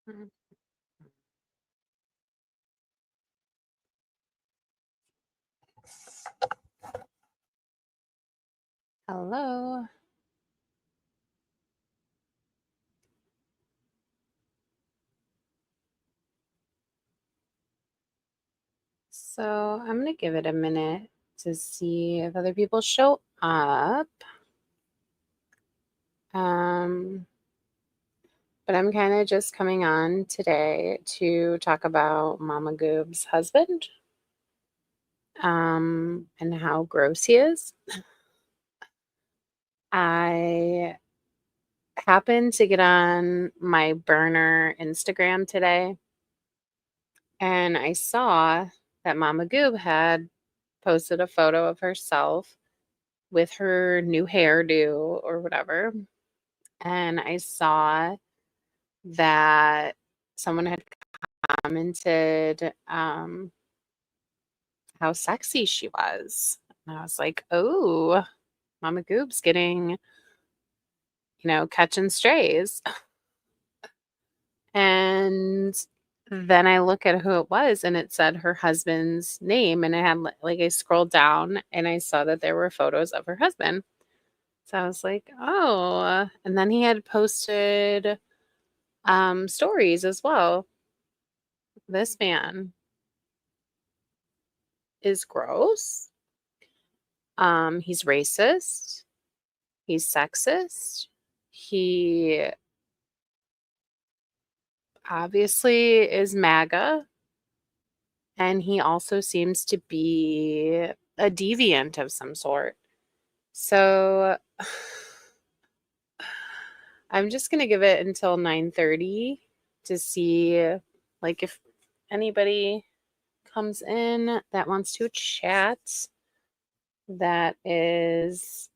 Mm. Hello. So I'm going to give it a minute to see if other people show up. Um, but I'm kind of just coming on today to talk about Mama Goob's husband and how gross he is. I happened to get on my burner Instagram today and I saw that Mama Goob had posted a photo of herself with her new hairdo or whatever. And I saw that someone had commented how sexy she was. And I was like, oh, Mama Goob's getting, catching strays. And then I look at who it was and it said her husband's name. And it had like I scrolled down and I saw that there were photos of her husband. So I was like, oh. And then he had posted stories as well. This man is gross. He's racist. He's sexist. He obviously is MAGA. And he also seems to be a deviant of some sort. So I'm just going to give it until 9:30 to see like if anybody comes in that wants to chat that is,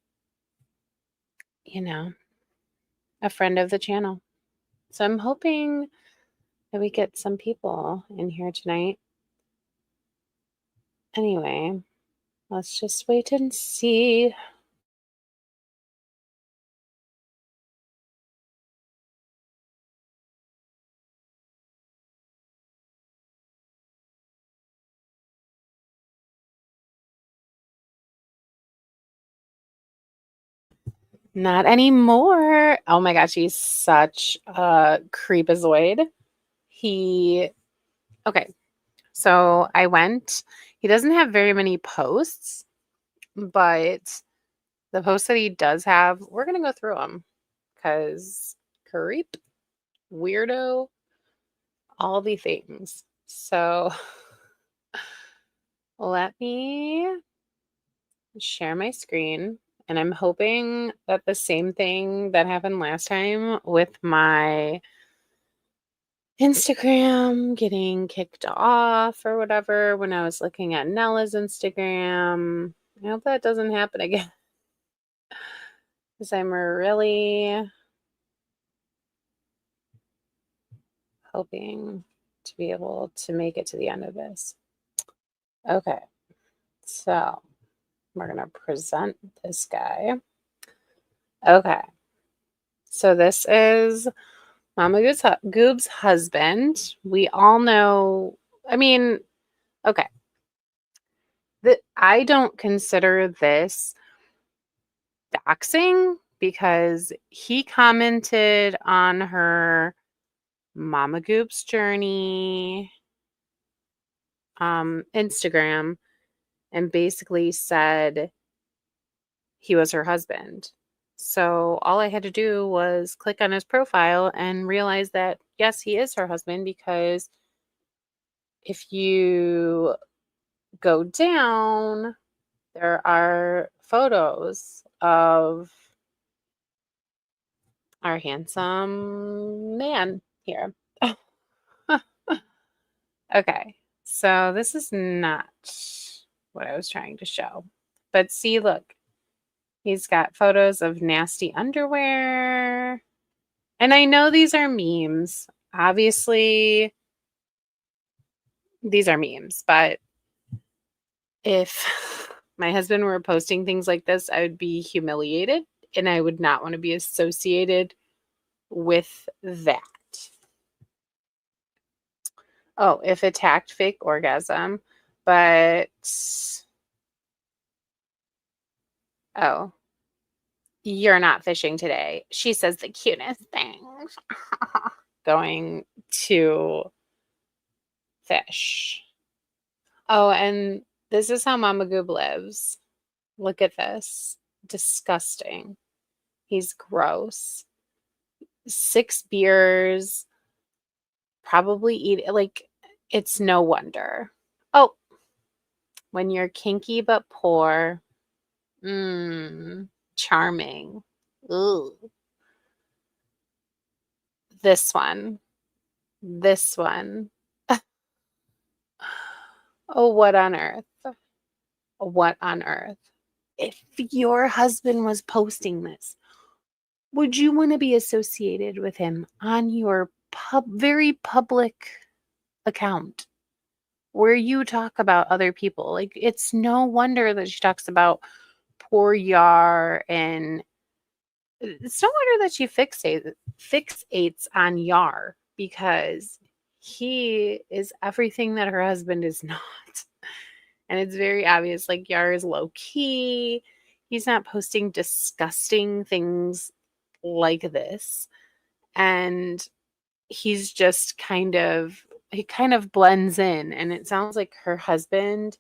you know, a friend of the channel. So I'm hoping that we get some people in here tonight. Anyway, let's just wait and see. Not anymore. Oh my gosh, he's such a creepazoid. He, okay, so I went, he doesn't have very many posts, but the posts that he does have, we're going to go through them because creep, weirdo, all the things. So let me share my screen. And I'm hoping that the same thing that happened last time with my Instagram getting kicked off or whatever when I was looking at Nella's Instagram. I hope that doesn't happen again. Because I'm really hoping to be able to make it to the end of this. Okay, so we're going to present this guy. Okay, so this is Mama Goob's husband. We all know, I mean, okay, I don't consider this doxing because he commented on her Mama Goob's journey Instagram and basically said he was her husband. So all I had to do was click on his profile and realize that yes, he is her husband because if you go down, there are photos of our handsome man here. Okay, so this is not what I was trying to show. But see, look, he's got photos of nasty underwear. And I know these are memes. Obviously, these are memes, but if my husband were posting things like this, I would be humiliated and I would not want to be associated with that. Oh, if attacked, fake orgasm. But, oh, you're not fishing today. She says the cutest things. Going to fish. Oh, and this is how Mama Goob lives. Look at this. Disgusting. He's gross. 6 beers. Probably eat like it's no wonder. Oh, when you're kinky but poor. Charming. Ooh. This one. This one. Oh, what on earth? What on earth? If your husband was posting this, would you want to be associated with him on your very public account where you talk about other people? Like, it's no wonder that she talks about poor Yar, and it's no wonder that she fixates on Yar, because he is everything that her husband is not. And it's very obvious, like, Yar is low key. He's not posting disgusting things like this. And he's just he kind of blends in. And it sounds like her husband,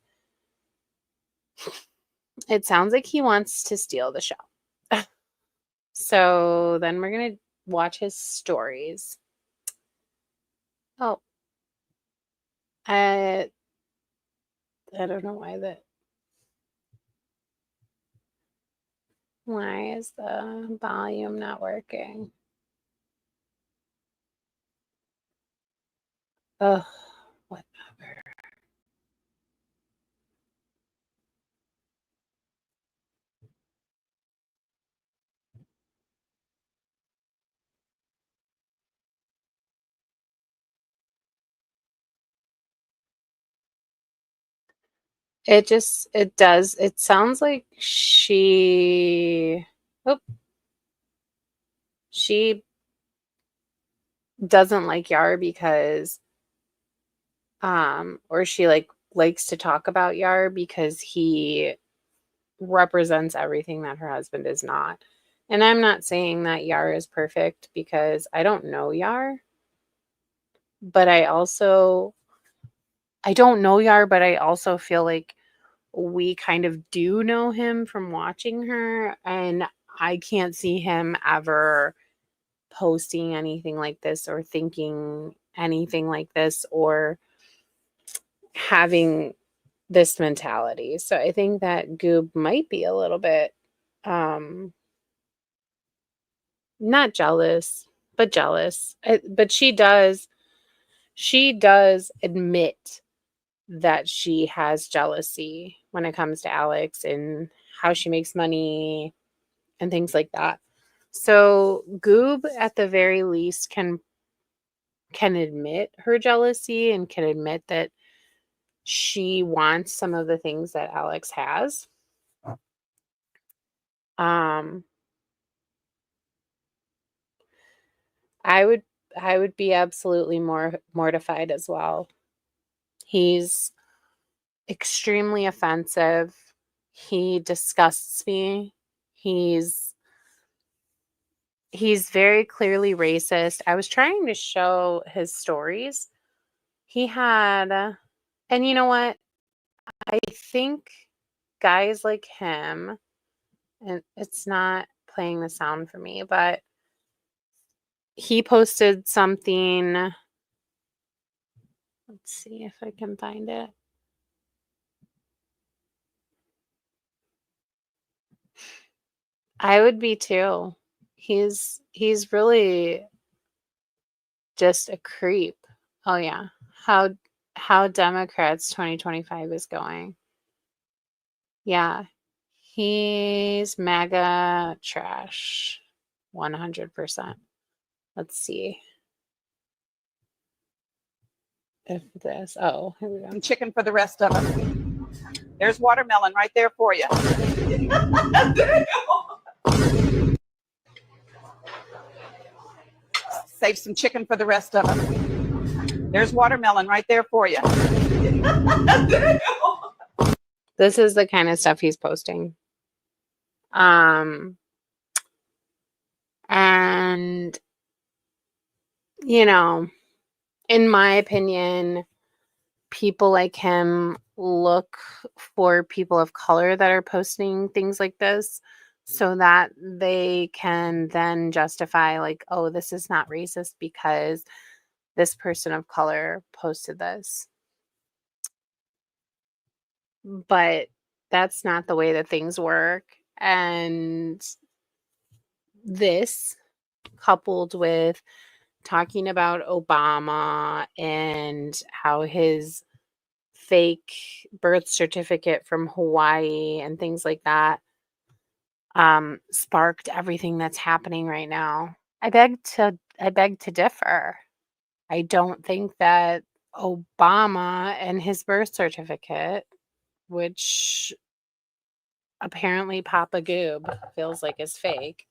it sounds like he wants to steal the show. So then we're going to watch his stories. Oh, I don't know why is the volume not working? Ugh, whatever. It sounds like oh, she doesn't like Yar because, or she likes to talk about Yar because he represents everything that her husband is not. And I'm not saying that Yar is perfect because I don't know Yar, but I don't know Yar, but I also feel like we kind of do know him from watching her, and I can't see him ever posting anything like this or thinking anything like this or having this mentality. So I think that Goob might be a little bit not jealous, but jealous. But she does admit that she has jealousy when it comes to Alex and how she makes money and things like that. So Goob at the very least can admit her jealousy and can admit that she wants some of the things that Alex has. Um I would be absolutely more mortified as well. He's extremely offensive. He disgusts me. He's very clearly racist. I was trying to show his stories. He had, and you know what? I think guys like him, and it's not playing the sound for me, but he posted something. Let's see if I can find it. I would be too. He's really just a creep. Oh yeah. How Democrats 2025 is going. Yeah. He's MAGA trash. 100%. Let's see if this. Oh, here we go. Chicken for the rest of us. There's watermelon right there for you. Save some chicken for the rest of us. There's watermelon right there for you. This is the kind of stuff he's posting. And you know, in my opinion, people like him look for people of color that are posting things like this so that they can then justify, like, oh, this is not racist because this person of color posted this. But that's not the way that things work. And this, coupled with talking about Obama and how his fake birth certificate from Hawaii and things like that sparked everything that's happening right now. I beg to differ. I don't think that Obama and his birth certificate, which apparently Papa Goob feels like is fake,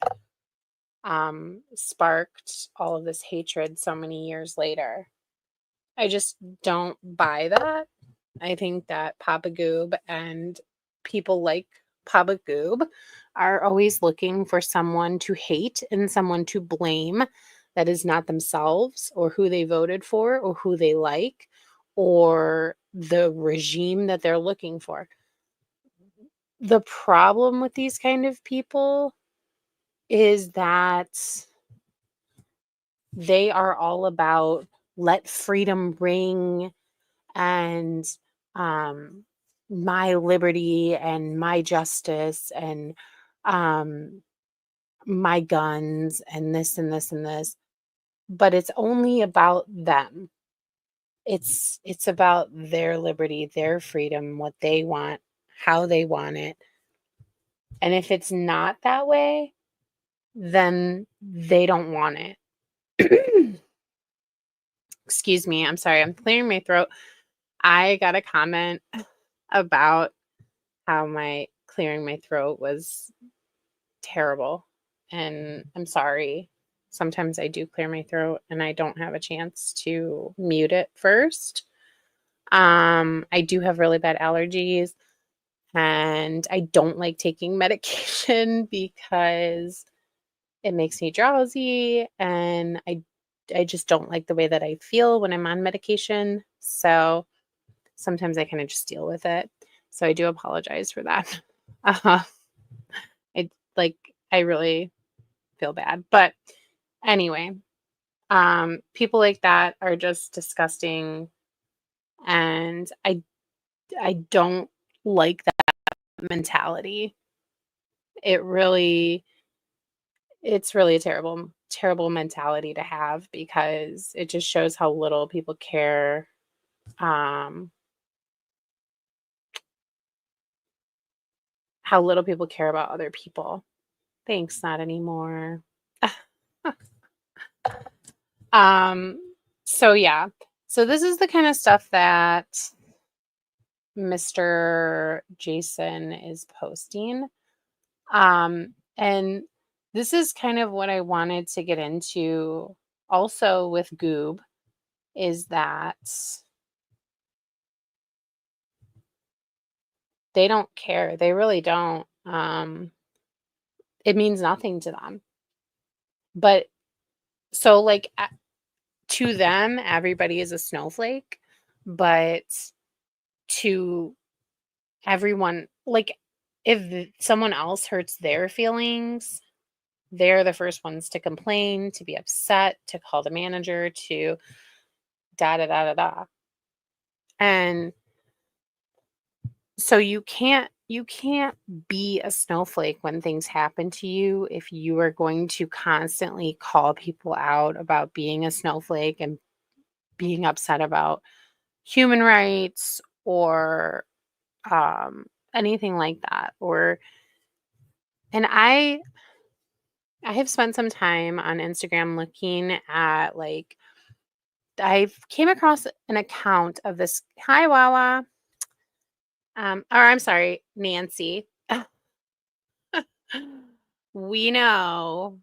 sparked all of this hatred so many years later. I just don't buy that. I think that Papa Goob and people like Papa Goob are always looking for someone to hate and someone to blame that is not themselves or who they voted for or who they like or the regime that they're looking for. The problem with these kind of people is that they are all about let freedom ring and um my liberty and my justice and um my guns and this and this and this, but it's only about them. It's about their liberty, their freedom, what they want, how they want it. And if it's not that way, then they don't want it. Excuse me, I'm sorry, I'm clearing my throat. I got a comment about how my clearing my throat was terrible, and I'm sorry. Sometimes I do clear my throat and I don't have a chance to mute it first. I do have really bad allergies and I don't like taking medication because it makes me drowsy and I just don't like the way that I feel when I'm on medication. So sometimes I kind of just deal with it. So I do apologize for that. Uh, I really feel bad. But anyway, people like that are just disgusting and I don't like that mentality. It really it's really a terrible mentality to have because it just shows how little people care um how little people care about other people. Thanks, not anymore. um so yeah. So this is the kind of stuff that Mr. Jason is posting. And this is kind of what I wanted to get into also with Goob is that they don't care. They really don't. It means nothing to them. But so like to them, everybody is a snowflake, but to everyone, like if someone else hurts their feelings, they're the first ones to complain, to be upset, to call the manager, to da da da da da. And so you can't be a snowflake when things happen to you if you are going to constantly call people out about being a snowflake and being upset about human rights or anything like that. Or and I have spent some time on Instagram looking at like I came across an account of this hi Wawa or I'm sorry, Nancy. We know.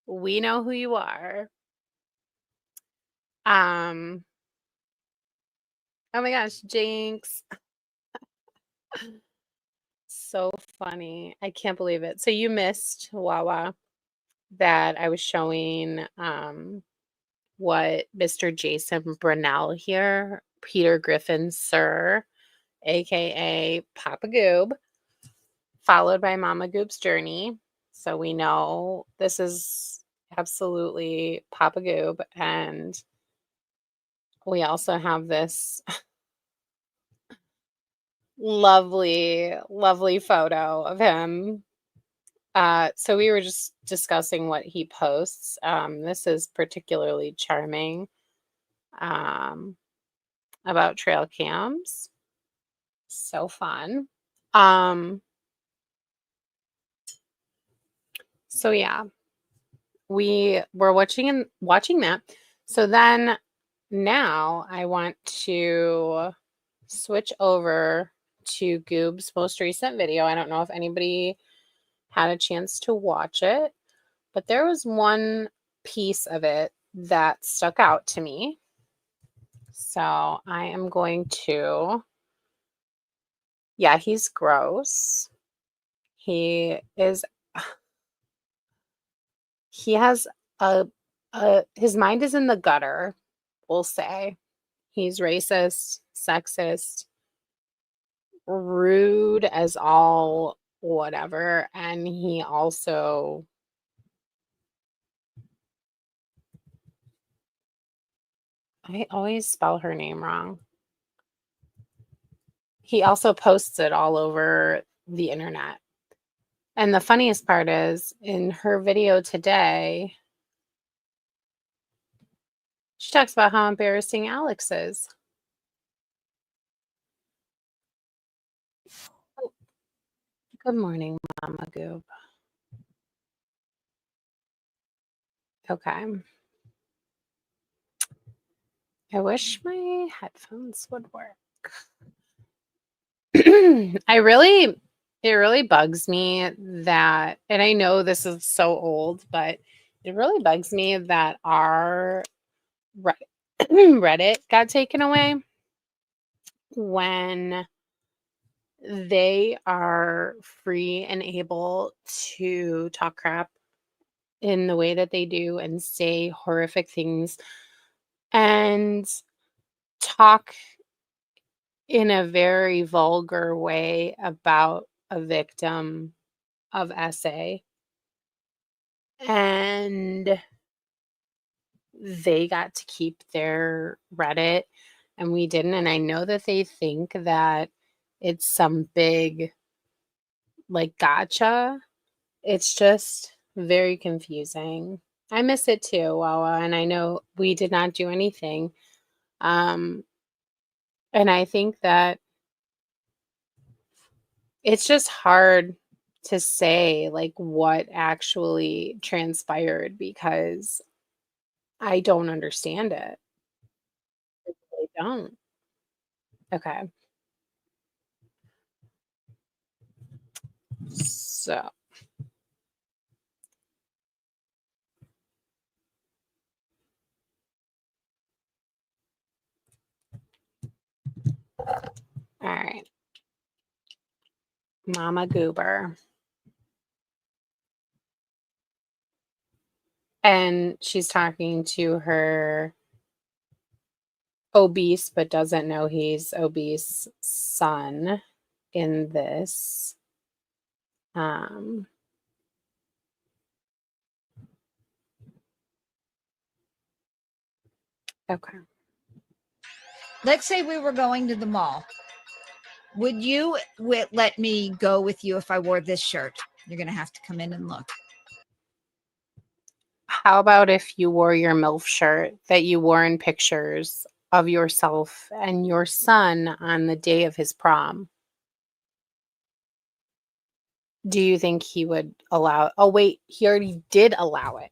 We know who you are. Um Oh my gosh, Jinx. So funny. I can't believe it. So you missed Wawa that I was showing what Mr. Jason Brunell here, Peter Griffin, sir, aka Papa Goob, followed by Mama Goob's journey. So we know this is absolutely Papa Goob. And we also have this lovely, lovely photo of him. So we were just discussing what he posts. This is particularly charming um, about trail cams. So fun. Um, so yeah, we were watching that. So then now I want to switch over to Goob's most recent video. I don't know if anybody had a chance to watch it, but there was one piece of it that stuck out to me. So I am going to, yeah, he's gross. He is, he has his mind is in the gutter, we'll say. He's racist, sexist, rude as all whatever. And he also, I always spell her name wrong. He also posts it all over the internet. And the funniest part is in her video today, she talks about how embarrassing Alex is. Oh, good morning, Mama Goob. Okay. I wish my headphones would work. It really bugs me that, and I know this is so old, but it really bugs me that our Reddit got taken away when they are free and able to talk crap in the way that they do and say horrific things and talk in a very vulgar way about a victim of SA. And they got to keep their Reddit and we didn't. And I know that they think that it's some big like gotcha. It's just very confusing. I miss it too, Wawa, and I know we did not do anything. Um, and I think that it's just hard to say like what actually transpired because I don't understand it. I really don't. Okay. So, all right. Mama Goober. And she's talking to her obese but doesn't know he's obese son in this. Um, okay. Let's say we were going to the mall. Would you let me go with you if I wore this shirt? You're going to have to come in and look. How about if you wore your MILF shirt that you wore in pictures of yourself and your son on the day of his prom? Do you think he would allow? Oh, wait, he already did allow it.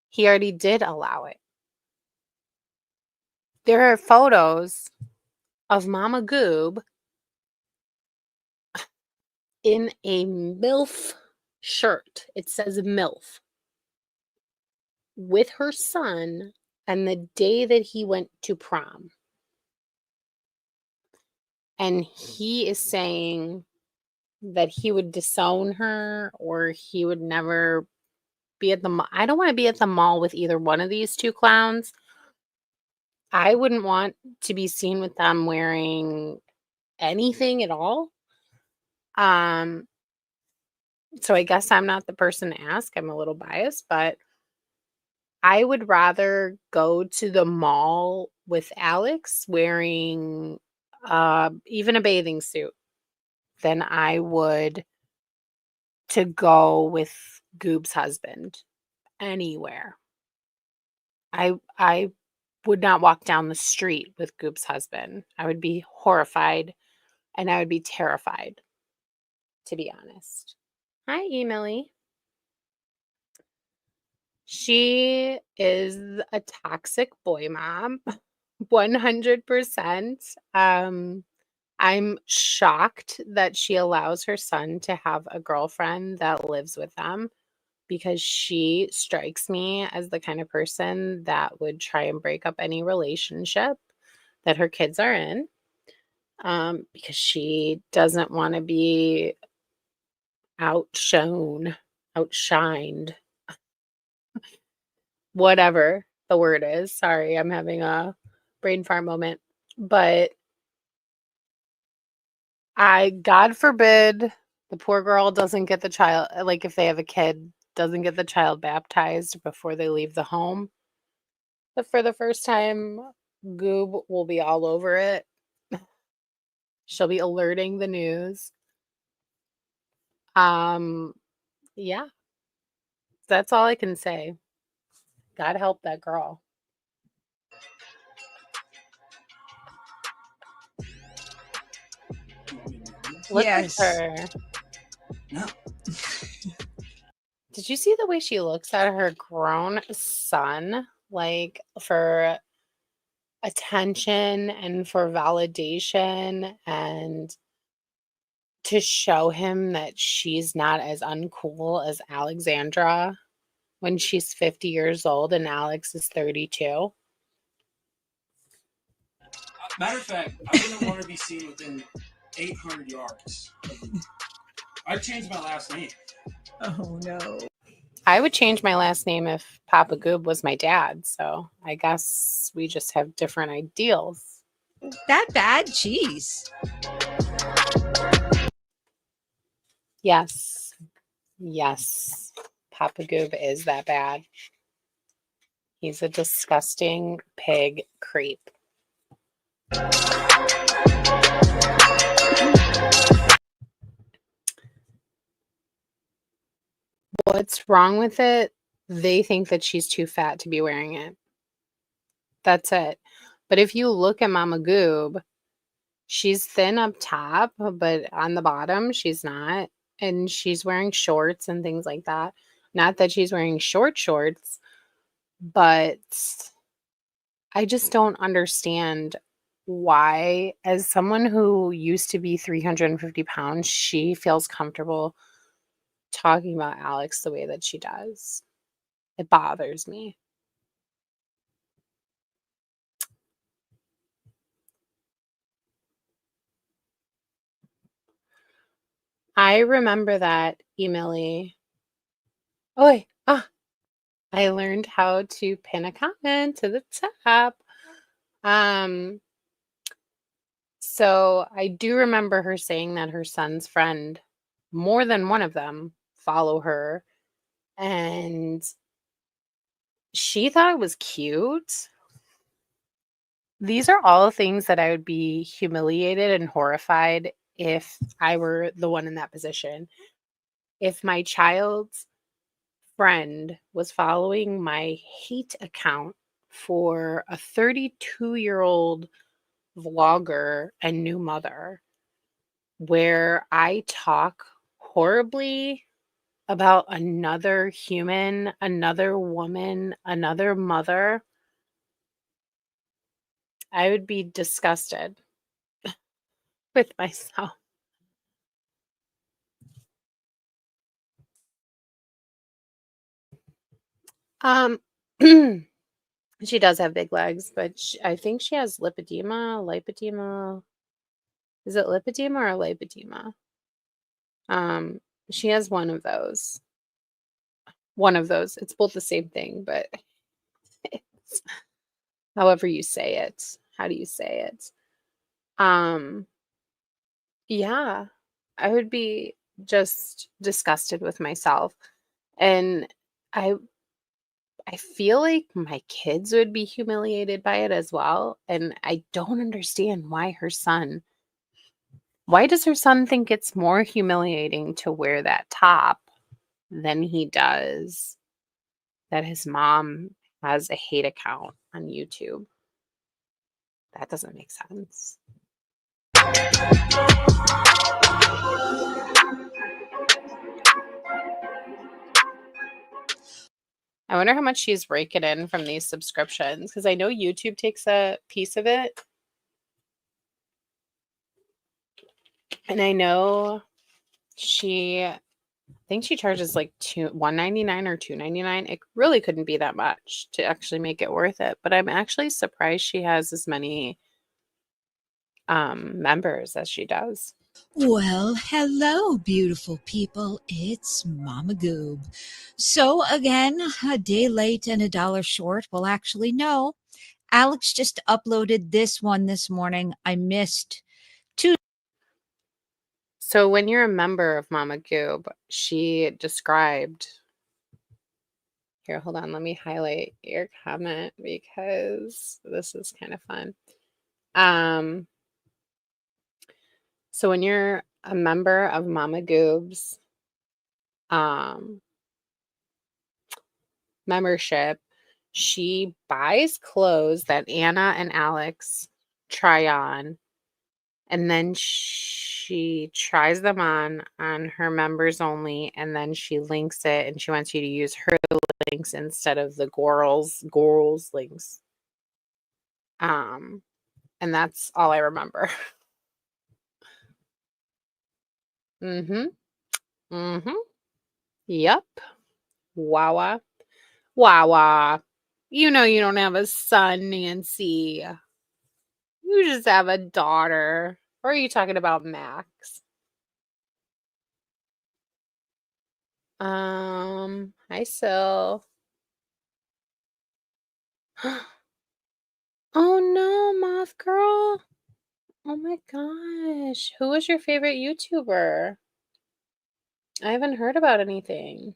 He already did allow it. There are photos of Mama Goob in a MILF shirt. It says MILF with her son and the day that he went to prom. And he is saying that he would disown her or he would never be at the mall. I don't want to be at the mall with either one of these two clowns. I wouldn't want to be seen with them wearing anything at all. Um, so I guess I'm not the person to ask. I'm a little biased, but I would rather go to the mall with Alex wearing even a bathing suit than I would to go with Goob's husband anywhere. I would not walk down the street with Goob's husband. I would be horrified and I would be terrified, to be honest. Hi, Emily. She is a toxic boy mom, 100%. I'm shocked that she allows her son to have a girlfriend that lives with them because she strikes me as the kind of person that would try and break up any relationship that her kids are in, because she doesn't want to be outshone, outshined, whatever the word is. Sorry, I'm having a brain fart moment. But God forbid, the poor girl doesn't get the child, like if they have a kid, doesn't get the child baptized before they leave the home. But for the first time, Goob will be all over it. She'll be alerting the news. Um, yeah, that's all I can say. God help that girl. Look Yes. at her. No. Did you see the way she looks at her grown son? Like for attention and for validation and to show him that she's not as uncool as Alexandra when she's 50 years old and Alex is 32. Matter of fact, I wouldn't want to be seen within 800 yards of you. I'd change my last name. Oh no. I would change my last name if Papa Goob was my dad, so I guess we just have different ideals. That bad? Jeez. Yes. Yes. Papa Goob is that bad. He's a disgusting pig creep. What's wrong with it? They think that she's too fat to be wearing it. That's it. But if you look at Mama Goob, she's thin up top, but on the bottom, she's not. And she's wearing shorts and things like that. Not that she's wearing short shorts, but I just don't understand why, as someone who used to be 350 pounds, she feels comfortable talking about Alex the way that she does. It bothers me. I remember that, Emily. Oh, I learned how to pin a comment to the top. So I do remember her saying that her son's friend, more than one of them, follow her, and she thought it was cute. These are all things that I would be humiliated and horrified if I were the one in that position. If my child's friend was following my hate account for a 32-year-old vlogger and new mother, where I talk horribly about another human, another woman, another mother, I would be disgusted with myself. Um, she does have big legs, but I think she has lipedema. Is it lipedema or lipedema? She has one of those. One of those. It's both the same thing, but it's however you say it. How do you say it? Um, yeah, I would be just disgusted with myself. And I I feel like my kids would be humiliated by it as well. And I don't understand why does her son think it's more humiliating to wear that top than he does that his mom has a hate account on YouTube? That doesn't make sense. I wonder how much she's raking in from these subscriptions because I know YouTube takes a piece of it. And I know I think she charges like $1.99 or $2.99. It really couldn't be that much to actually make it worth it. But I'm actually surprised she has as many members as she does. Well, hello, beautiful people. It's Mama Goob. So, again, a day late and a dollar short. Well, actually, no. Alex just uploaded this one this morning. I missed two. So when you're a member of Mama Goob, she described. Here, hold on. Let me highlight your comment because this is kind of fun. So when you're a member of Mama Goob's membership, she buys clothes that Anna and Alex try on, and then she tries them on her members only, and then she links it, and she wants you to use her links instead of the Gorals links. And that's all I remember. Mm-hmm. Mm-hmm. Yep. Wawa. Wawa. You know you don't have a son, Nancy. You just have a daughter. Or are you talking about Max? Hi, Sil. Oh no, Moth Girl. Oh my gosh. Who was your favorite YouTuber? I haven't heard about anything.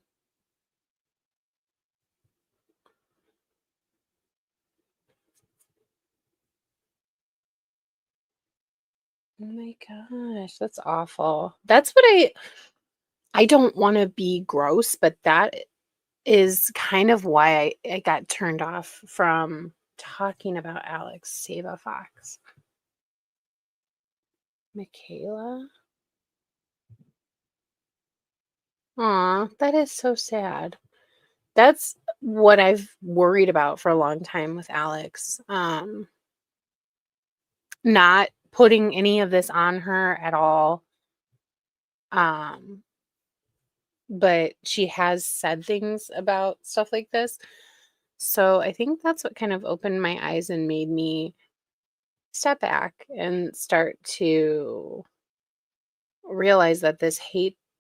Oh my gosh, that's awful. That's what I don't want to be gross, but that is kind of why I got turned off from talking about Alex Saba Fox. Michaela? Aw, that is so sad. That's what I've worried about for a long time with Alex. Not putting any of this on her at all. But she has said things about stuff like this. So I think that's what kind of opened my eyes and made me step back and start to realize that this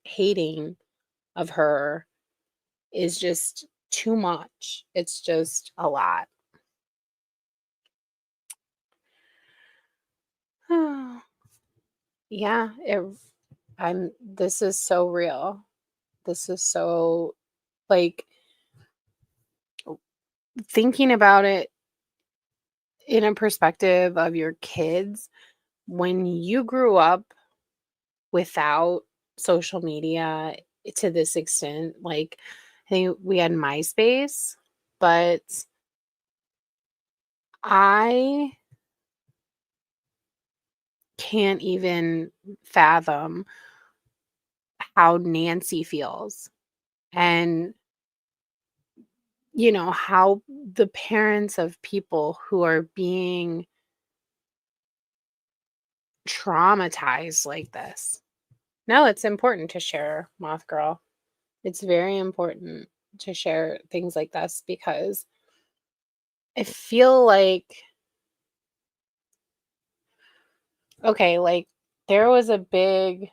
hating of her is just too much. It's just a lot. Yeah, this is so real. This is so like thinking about it in a perspective of your kids when you grew up without social media to this extent. Like, I think we had MySpace, but I can't even fathom how Nancy feels and how the parents of people who are being traumatized like this. No, it's important to share, Moth Girl. It's very important to share things like this because I feel like, okay, like there was a big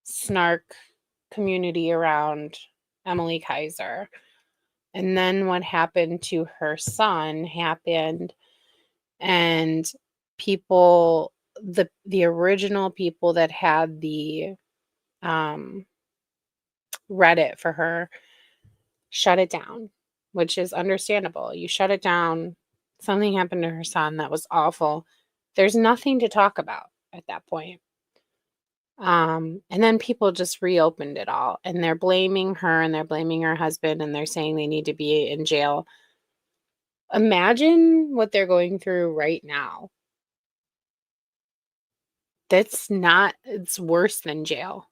snark community around Emily Kaiser. And then what happened to her son happened, and people, the original people that had the Reddit for her, shut it down, which is understandable. You shut it down. Something happened to her son that was awful. There's nothing to talk about at that point. And then people just reopened it all, and they're blaming her and they're blaming her husband, and they're saying they need to be in jail. Imagine what they're going through right now. It's worse than jail.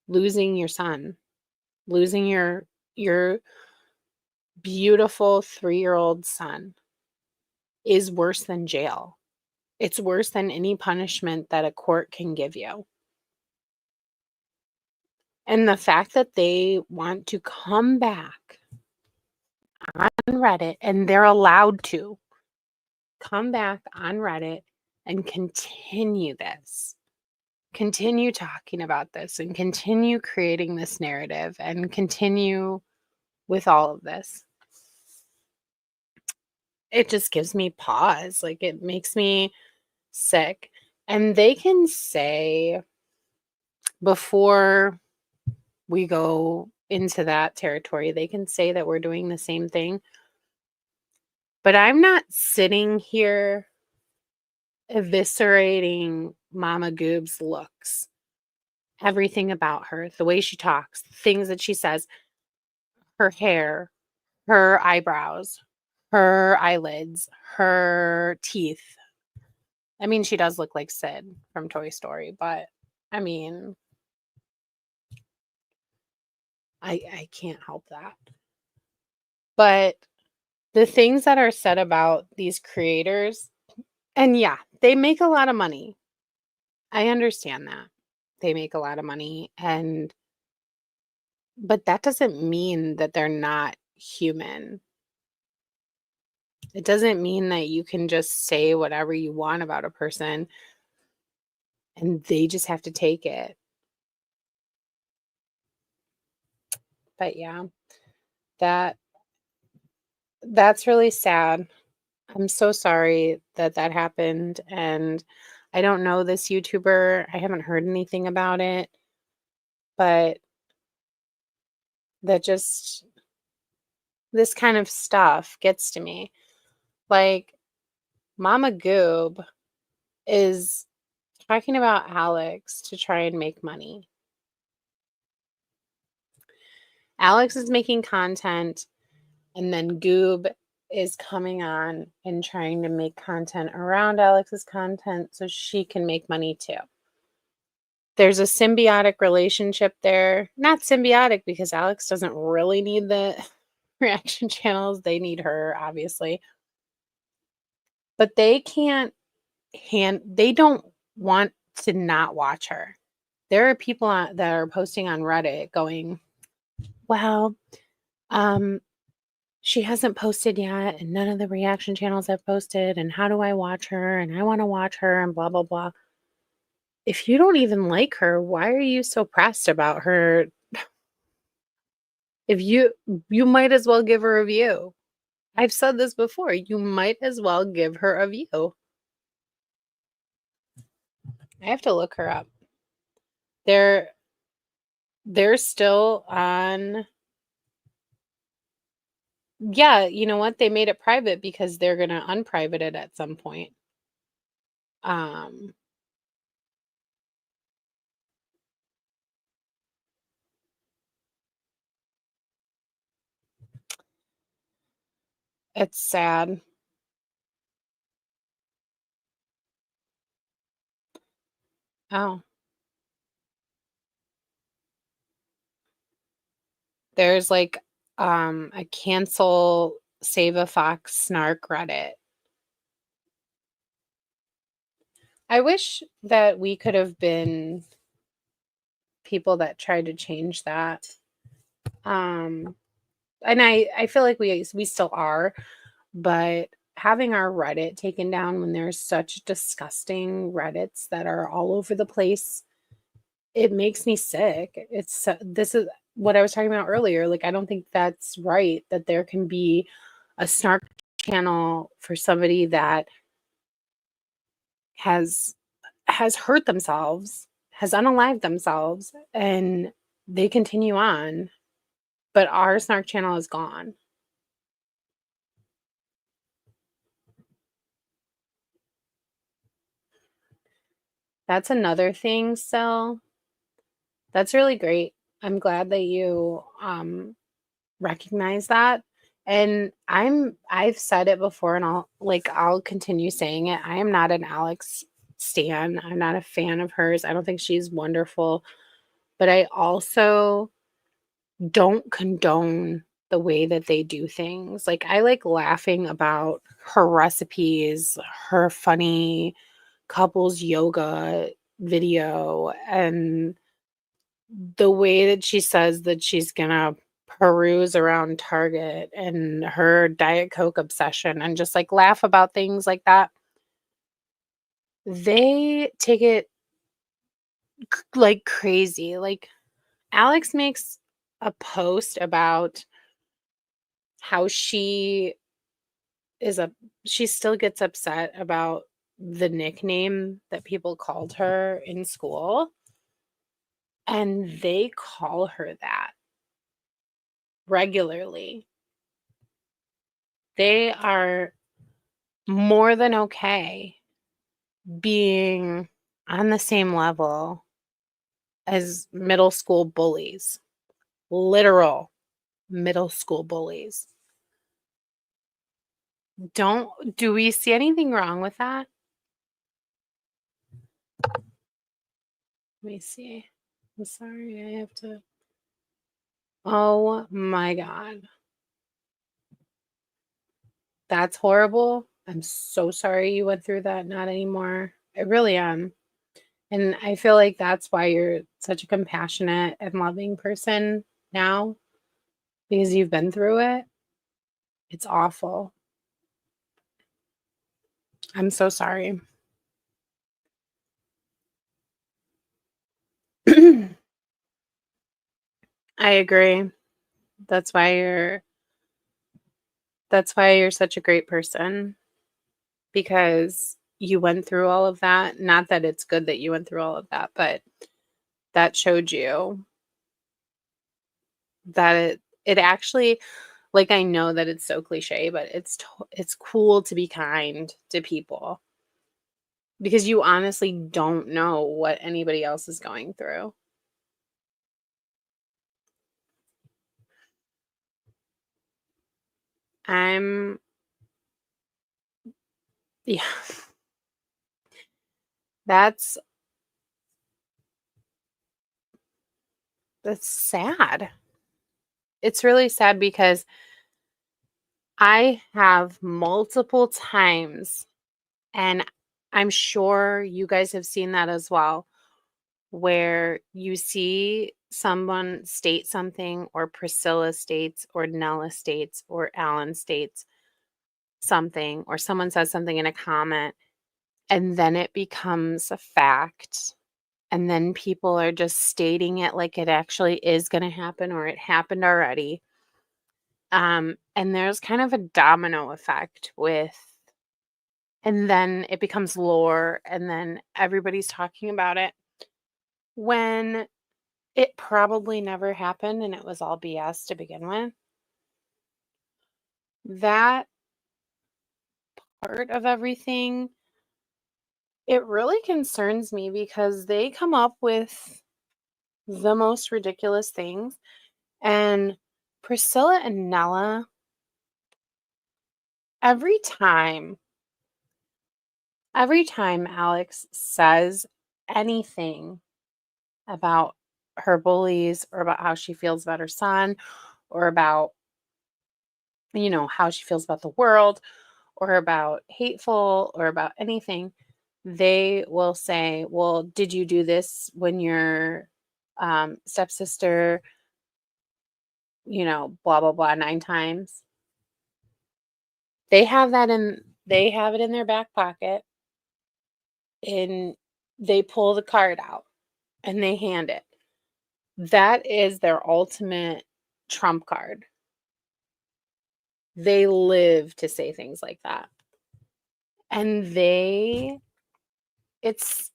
Losing your son, losing your beautiful 3-year-old son is worse than jail. It's worse than any punishment that a court can give you. And the fact that they want to come back on Reddit, and they're allowed to come back on Reddit and continue talking about this, and continue creating this narrative, and continue with all of this. It just gives me pause. Like, it makes me sick. And they can say, before we go into that territory, they can say that we're doing the same thing. But I'm not sitting here eviscerating Mama Goob's looks. Everything about her, the way she talks, the things that she says, her hair, her eyebrows, her eyelids, her teeth. I mean, she does look like Sid from Toy Story, but I mean, I can't help that. But the things that are said about these creators, and yeah, they make a lot of money. I understand that. They make a lot of money, but that doesn't mean that they're not human. It doesn't mean that you can just say whatever you want about a person and they just have to take it. But yeah, that's really sad. I'm so sorry that happened, and I don't know this YouTuber. I haven't heard anything about it, but this kind of stuff gets to me. Like, Mama Goob is talking about Alex to try and make money. Alex is making content, and then Goob is coming on and trying to make content around Alex's content so she can make money too. There's a symbiotic relationship there. Not symbiotic, because Alex doesn't really need the reaction channels. They need her, obviously. But they don't want to not watch her. There are people that are posting on Reddit going, well, she hasn't posted yet, and none of the reaction channels have posted, and how do I watch her? And I want to watch her, and blah, blah, blah. If you don't even like her, why are you so pressed about her? If you might as well give her a view. I've said this before. You might as well give her a view. I have to look her up. They're still on. Yeah, you know what? They made it private because they're going to unprivate it at some point. It's sad. Oh. There's like a cancel Save a Fox snark Reddit. I wish that we could have been people that tried to change that. And I feel like we still are, but having our Reddit taken down when there's such disgusting Reddits that are all over the place, it makes me sick. This is what I was talking about earlier. Like, I don't think that's right that there can be a snark channel for somebody that has hurt themselves, has unalived themselves, and they continue on, but our snark channel is gone. That's another thing, so that's really great. I'm glad that you recognize that. And I've said it before and I'll continue saying it. I am not an Alex stan. I'm not a fan of hers. I don't think she's wonderful, but I also don't condone the way that they do things. Like, I like laughing about her recipes, her funny couples yoga video, and the way that she says that she's gonna peruse around Target and her Diet Coke obsession and just like laugh about things like that. They take it like crazy. Like, Alex makes a post about how is a she still gets upset about the nickname that people called her in school, and they call her that regularly. They are more than okay being on the same level as middle school bullies, literal middle school bullies. Do we see anything wrong with that? Let me see. I'm sorry, I have to. Oh my God. That's horrible. I'm so sorry you went through that. Not anymore. I really am. And I feel like that's why you're such a compassionate and loving person now, because you've been through it. It's awful. I'm so sorry. I agree. That's why you're such a great person, because you went through all of that. Not that it's good that you went through all of that, but that showed you that it actually, like, I know that it's so cliche, but it's cool to be kind to people, because you honestly don't know what anybody else is going through. I'm Yeah. That's sad. It's really sad because I have multiple times, and I'm sure you guys have seen that as well, where you see someone state something, or Priscilla states, or Nella states, or Alan states something, or someone says something in a comment, and then it becomes a fact. And then people are just stating it like it actually is going to happen, or it happened already. And there's kind of a domino effect and then it becomes lore, and then everybody's talking about it when it probably never happened and it was all BS to begin with. That part of everything, it really concerns me, because they come up with the most ridiculous things. And Priscilla and Nella, every time Alex says anything about her bullies, or about how she feels about her son, or about, how she feels about the world, or about hateful, or about anything, they will say, well, did you do this when your stepsister, blah, blah, blah, 9 times? They have it in their back pocket, and they pull the card out and they hand it. That is their ultimate trump card. They live to say things like that. And it's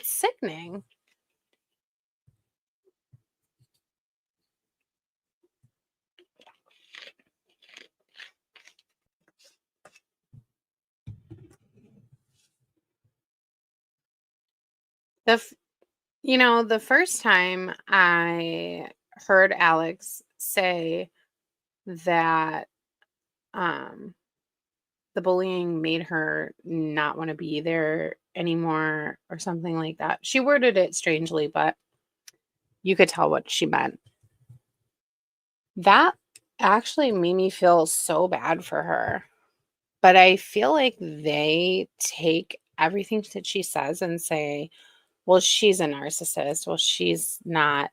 sickening. The first time I heard Alex say that um the bullying made her not want to be there anymore or something like that. She worded it strangely, but you could tell what she meant. That actually made me feel so bad for her. But I feel like they take everything that she says and say, well, she's a narcissist. Well, she's not,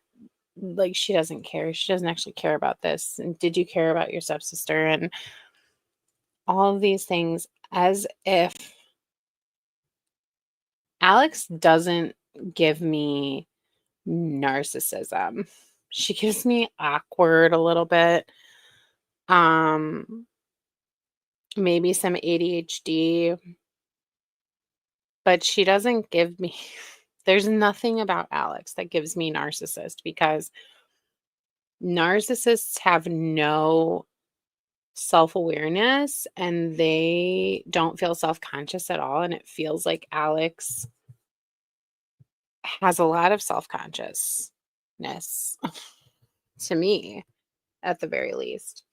like, she doesn't care. She doesn't actually care about this. And did you care about your stepsister? And all of these things, as if Alex doesn't give me narcissism. She gives me awkward a little bit. Maybe some ADHD, but she doesn't give me there's nothing about Alex that gives me narcissist, because narcissists have no self-awareness and they don't feel self-conscious at all, and it feels like Alex has a lot of self-consciousness to me, at the very least.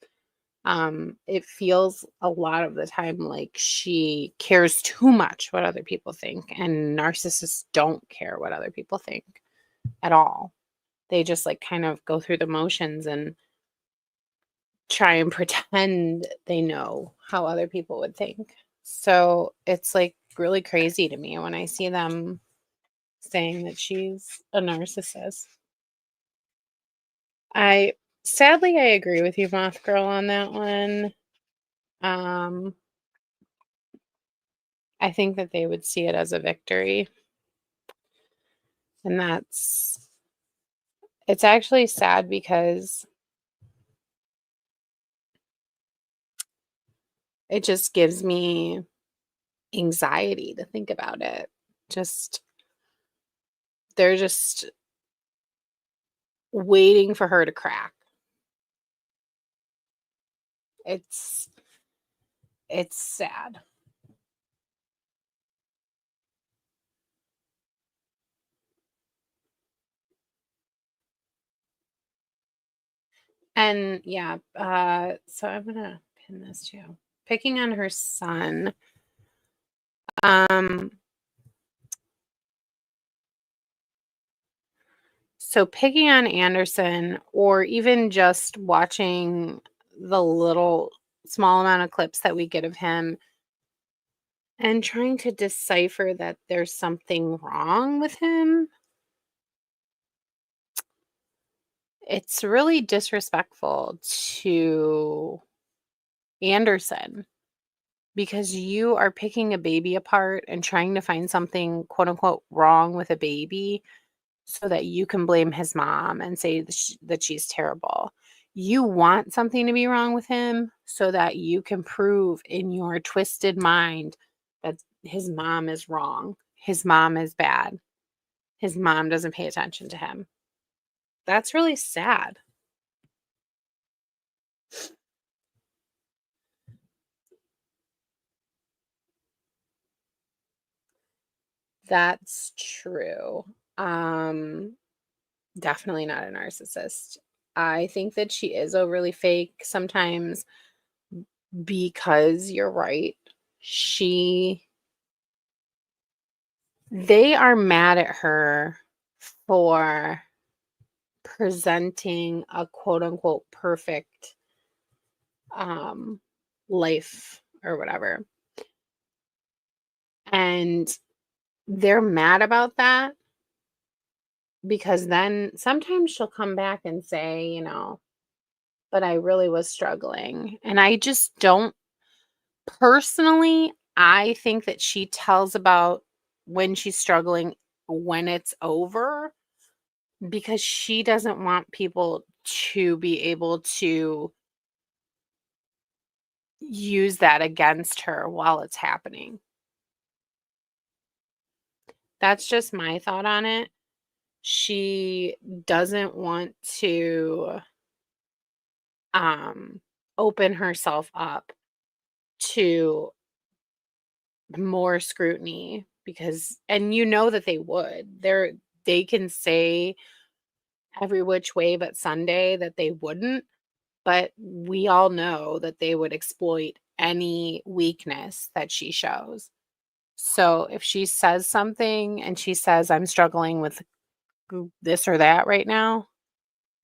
It feels a lot of the time like she cares too much what other people think, and narcissists don't care what other people think at all. They just like kind of go through the motions and try and pretend they know how other people would think. So it's like really crazy to me when I see them saying that she's a narcissist. Sadly I agree with you, Moth Girl, on that one. Um I think that they would see it as a victory. And it's actually sad, because it just gives me anxiety to think about it. They're just waiting for her to crack. It's sad. And yeah, so I'm gonna pin this too. Picking on her son. So picking on Anderson, or even just watching the little small amount of clips that we get of him and trying to decipher that there's something wrong with him, it's really disrespectful to Anderson, because you are picking a baby apart and trying to find something quote unquote wrong with a baby so that you can blame his mom and say that she's terrible. You want something to be wrong with him so that you can prove in your twisted mind that his mom is wrong. His mom is bad. His mom doesn't pay attention to him. That's really sad. That's true. Definitely not a narcissist. I think that she is overly fake sometimes, because you're right. They are mad at her for presenting a quote unquote perfect life or whatever. And they're mad about that, because then sometimes she'll come back and say, but I really was struggling. And I just don't Personally, I think that she tells about when she's struggling when it's over because she doesn't want people to be able to use that against her while it's happening. That's just my thought on it. She doesn't want to open herself up to more scrutiny because and you know that they would. They can say every which way but Sunday that they wouldn't, but we all know that they would exploit any weakness that she shows. So if she says something and she says, I'm struggling with this or that right now,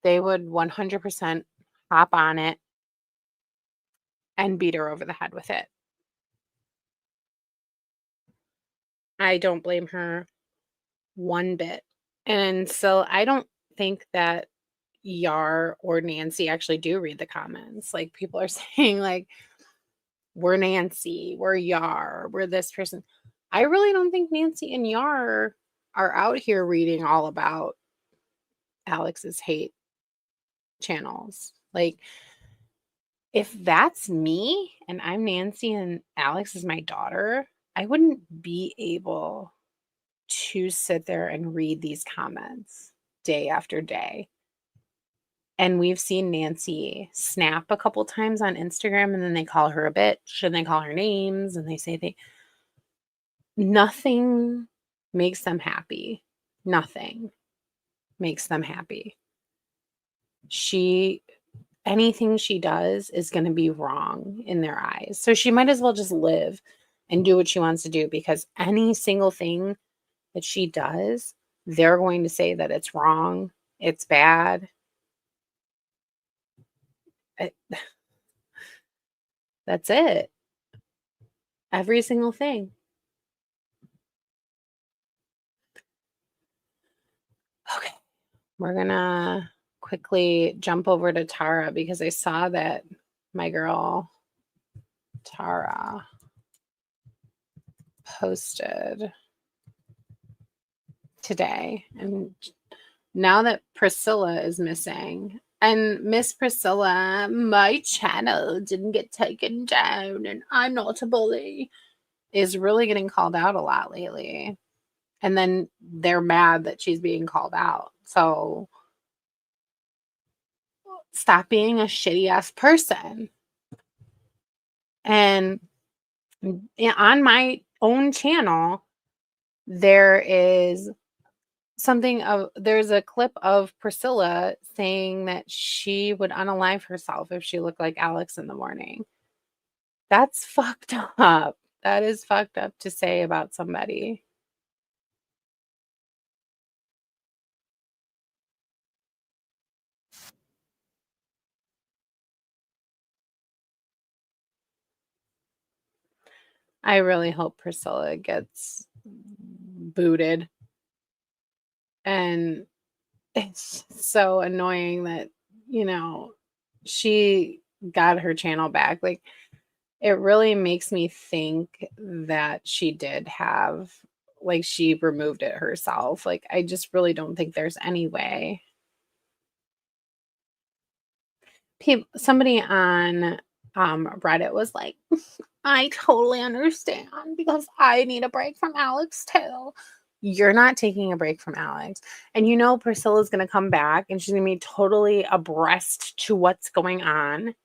they would 100% hop on it and beat her over the head with it. I don't blame her one bit. And so I don't think that Yar or Nancy actually do read the comments. Like people are saying like, we're Nancy, we're Yar, we're this person. I really don't think Nancy and Yar are out here reading all about Alex's hate channels. Like, if that's me and I'm Nancy and Alex is my daughter, I wouldn't be able to sit there and read these comments day after day. And we've seen Nancy snap a couple times on Instagram and then they call her a bitch and they call her names and they say nothing makes them happy. Nothing makes them happy. Anything she does is going to be wrong in their eyes. So she might as well just live and do what she wants to do because any single thing that she does, they're going to say that it's wrong, it's bad. That's it. Every single thing. Okay. We're going to quickly jump over to Tara because I saw that my girl Tara posted today. And now that Priscilla is missing, and Miss Priscilla, my channel didn't get taken down and I'm not a bully, is really getting called out a lot lately. And then they're mad that she's being called out. So stop being a shitty ass person. And on my own channel, there's a clip of Priscilla saying that she would unalive herself if she looked like Alex in the morning. That's fucked up. That is fucked up to say about somebody. I really hope Priscilla gets booted. And it's so annoying that, she got her channel back. Like, it really makes me think that she did have, like, she removed it herself. Like, I just really don't think there's any way. Somebody on Reddit was like, I totally understand because I need a break from Alex too. You're not taking a break from Alex. And Priscilla's going to come back and she's going to be totally abreast to what's going on.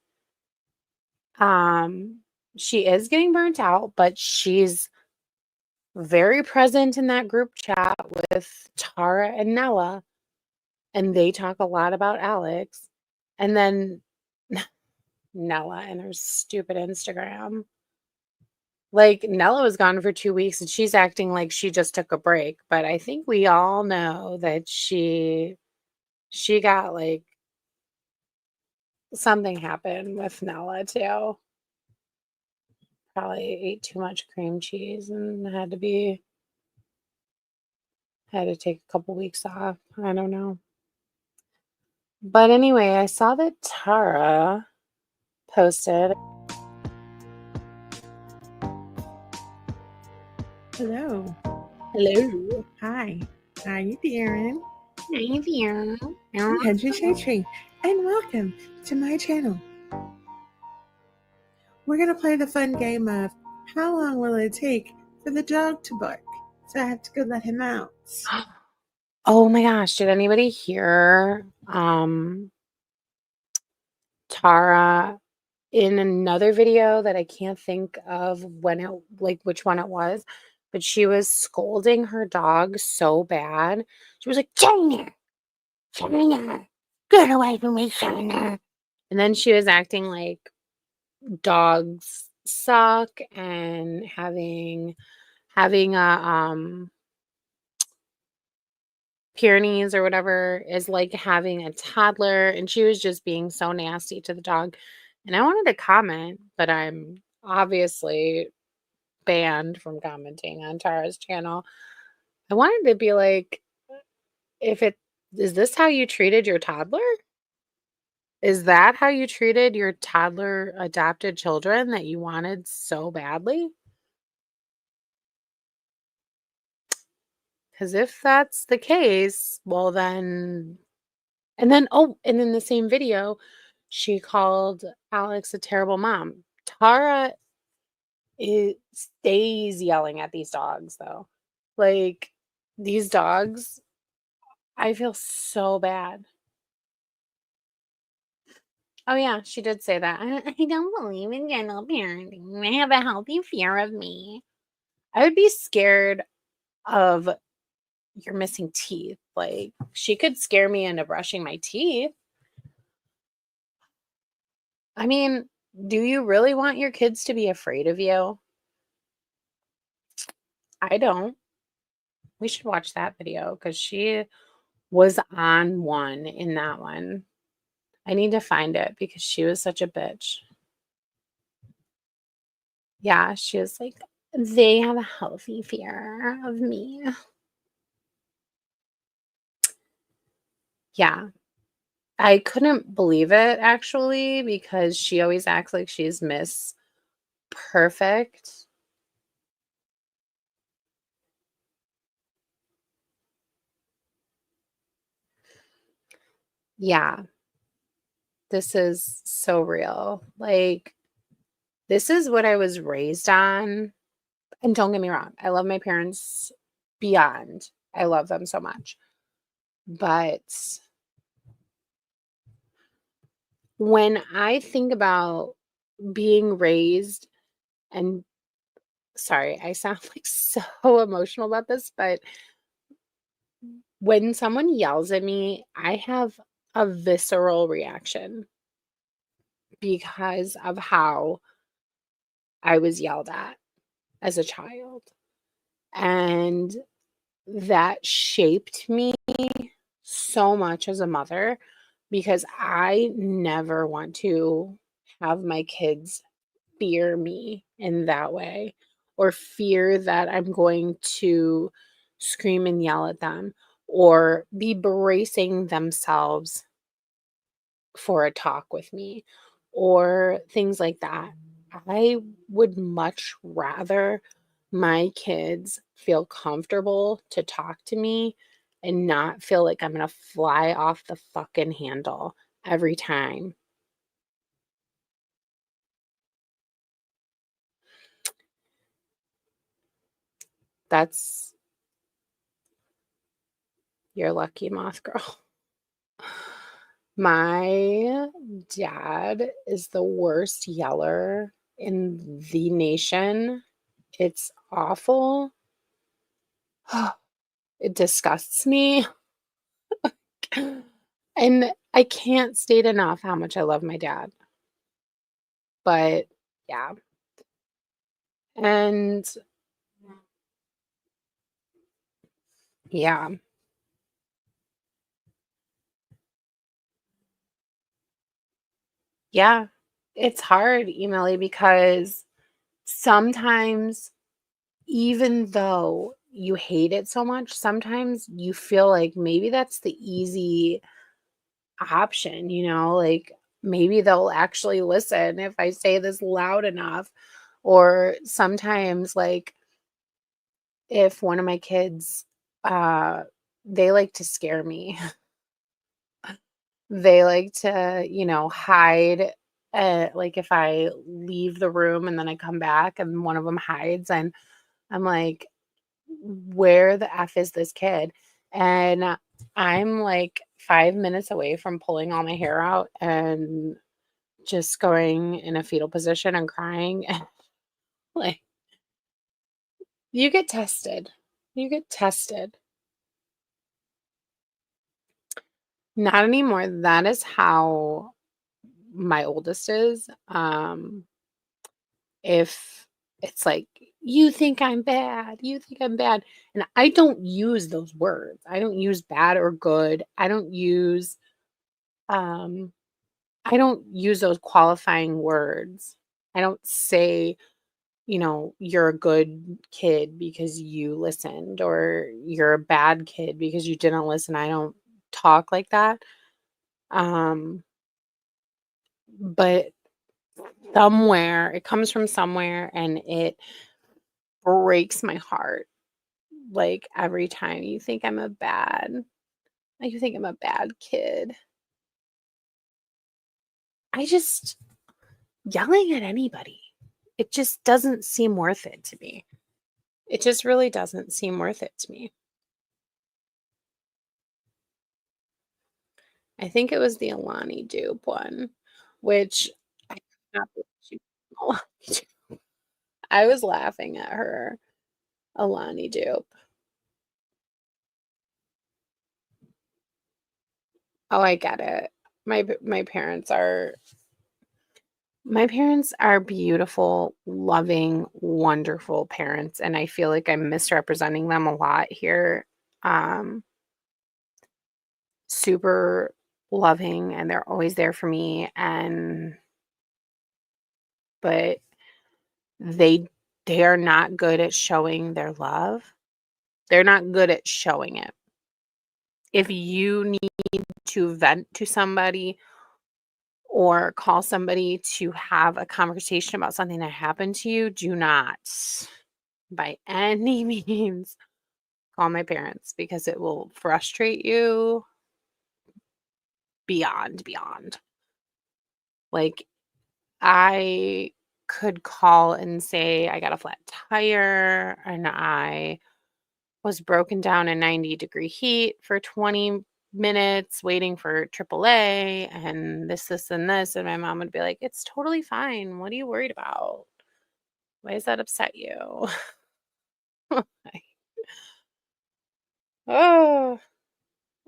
She is getting burnt out, but she's very present in that group chat with Tara and Nella. And they talk a lot about Alex. And then Nella and her stupid Instagram. Like, Nella was gone for 2 weeks and she's acting like she just took a break. But I think we all know that she got, like, something happened with Nella too. Probably ate too much cream cheese and had to take a couple weeks off. I don't know. But anyway, I saw that Tara posted Hello. Hello. Hi. How you doing? Hi there. I'm Henry Tree, and welcome to my channel. We're going to play the fun game of how long will it take for the dog to bark? So I have to go let him out. Oh my gosh, did anybody hear Tara in another video that I can't think of which one it was, but she was scolding her dog so bad. She was like, China, China, get away from me, China. And then she was acting like dogs suck and having a Pyrenees or whatever is like having a toddler, and she was just being so nasty to the dog. And I wanted to comment, but I'm obviously banned from commenting on Tara's channel. I wanted to be like, if it is this how you treated your toddler? Is that how you treated your toddler adopted children that you wanted so badly? Because if that's the case, well then, and in the same video, she called Alex a terrible mom. Tara stays yelling at these dogs though. Like these dogs, I feel so bad. Oh yeah, she did say that. I don't believe in gentle parenting. I have a healthy fear of me. I would be scared of your missing teeth. Like she could scare me into brushing my teeth. I mean, do you really want your kids to be afraid of you? I don't. We should watch that video because she was on one in that one. I need to find it because she was such a bitch. Yeah, she was like, they have a healthy fear of me. Yeah, I couldn't believe it actually because she always acts like she's Miss Perfect. Yeah, this is so real. Like, this is what I was raised on. And don't get me wrong, I love my parents beyond. I love them so much. But when I think about being raised, and sorry, I sound like so emotional about this, but when someone yells at me, I have a visceral reaction because of how I was yelled at as a child. And that shaped me so much as a mother because I never want to have my kids fear me in that way or fear that I'm going to scream and yell at them or be bracing themselves for a talk with me or things like that. I would much rather my kids feel comfortable to talk to me and not feel like I'm going to fly off the fucking handle every time. That's your lucky moth girl. My dad is the worst yeller in the nation. It's awful. It disgusts me. And I can't state enough how much I love my dad. But yeah. And yeah. Yeah. It's hard, Emily, because sometimes even though you hate it so much, sometimes you feel like maybe that's the easy option, like maybe they'll actually listen if I say this loud enough. Or sometimes, like, if one of my kids, they like to scare me. They like to, hide. Like if I leave the room and then I come back and one of them hides, and I'm like, where the F is this kid? And I'm like 5 minutes away from pulling all my hair out and just going in a fetal position and crying. Like, you get tested. You get tested. Not anymore. That is how my oldest is. If it's like, you think I'm bad, you think I'm bad. And I don't use those words. I don't use bad or good. Um I don't use those qualifying words. I don't say, you're a good kid because you listened, or you're a bad kid because you didn't listen. I don't talk like that. But somewhere, it comes from somewhere, and it breaks my heart. Like, every time you think I'm a bad kid. I just Yelling at anybody, it just doesn't seem worth it to me. It just really doesn't seem worth it to me. I think it was the Alani dupe one, which I could not believe she was an Alani dupe. I was laughing at her Alani dupe. Oh, I get it. My parents are beautiful, loving, wonderful parents, and I feel like I'm misrepresenting them a lot here. Super loving, and they're always there for me, but they are not good at showing their love. They're not good at showing it. If you need to vent to somebody or call somebody to have a conversation about something that happened to you, do not, by any means, call my parents, because it will frustrate you beyond. Like, I could call and say I got a flat tire and I was broken down in 90-degree heat for 20 minutes waiting for AAA and this, and this. And my mom would be like, it's totally fine. What are you worried about? Why does that upset you? Oh,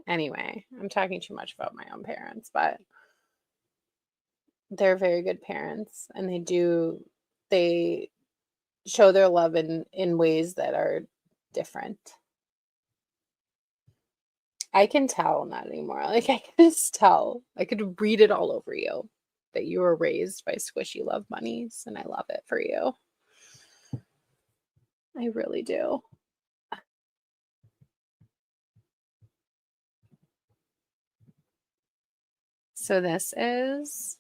anyway, I'm talking too much about my own parents, but they're very good parents, and they show their love in ways that are different. I can tell not anymore. Like, I can just tell. I could read it all over you that you were raised by squishy love bunnies, and I love it for you. I really do. So this is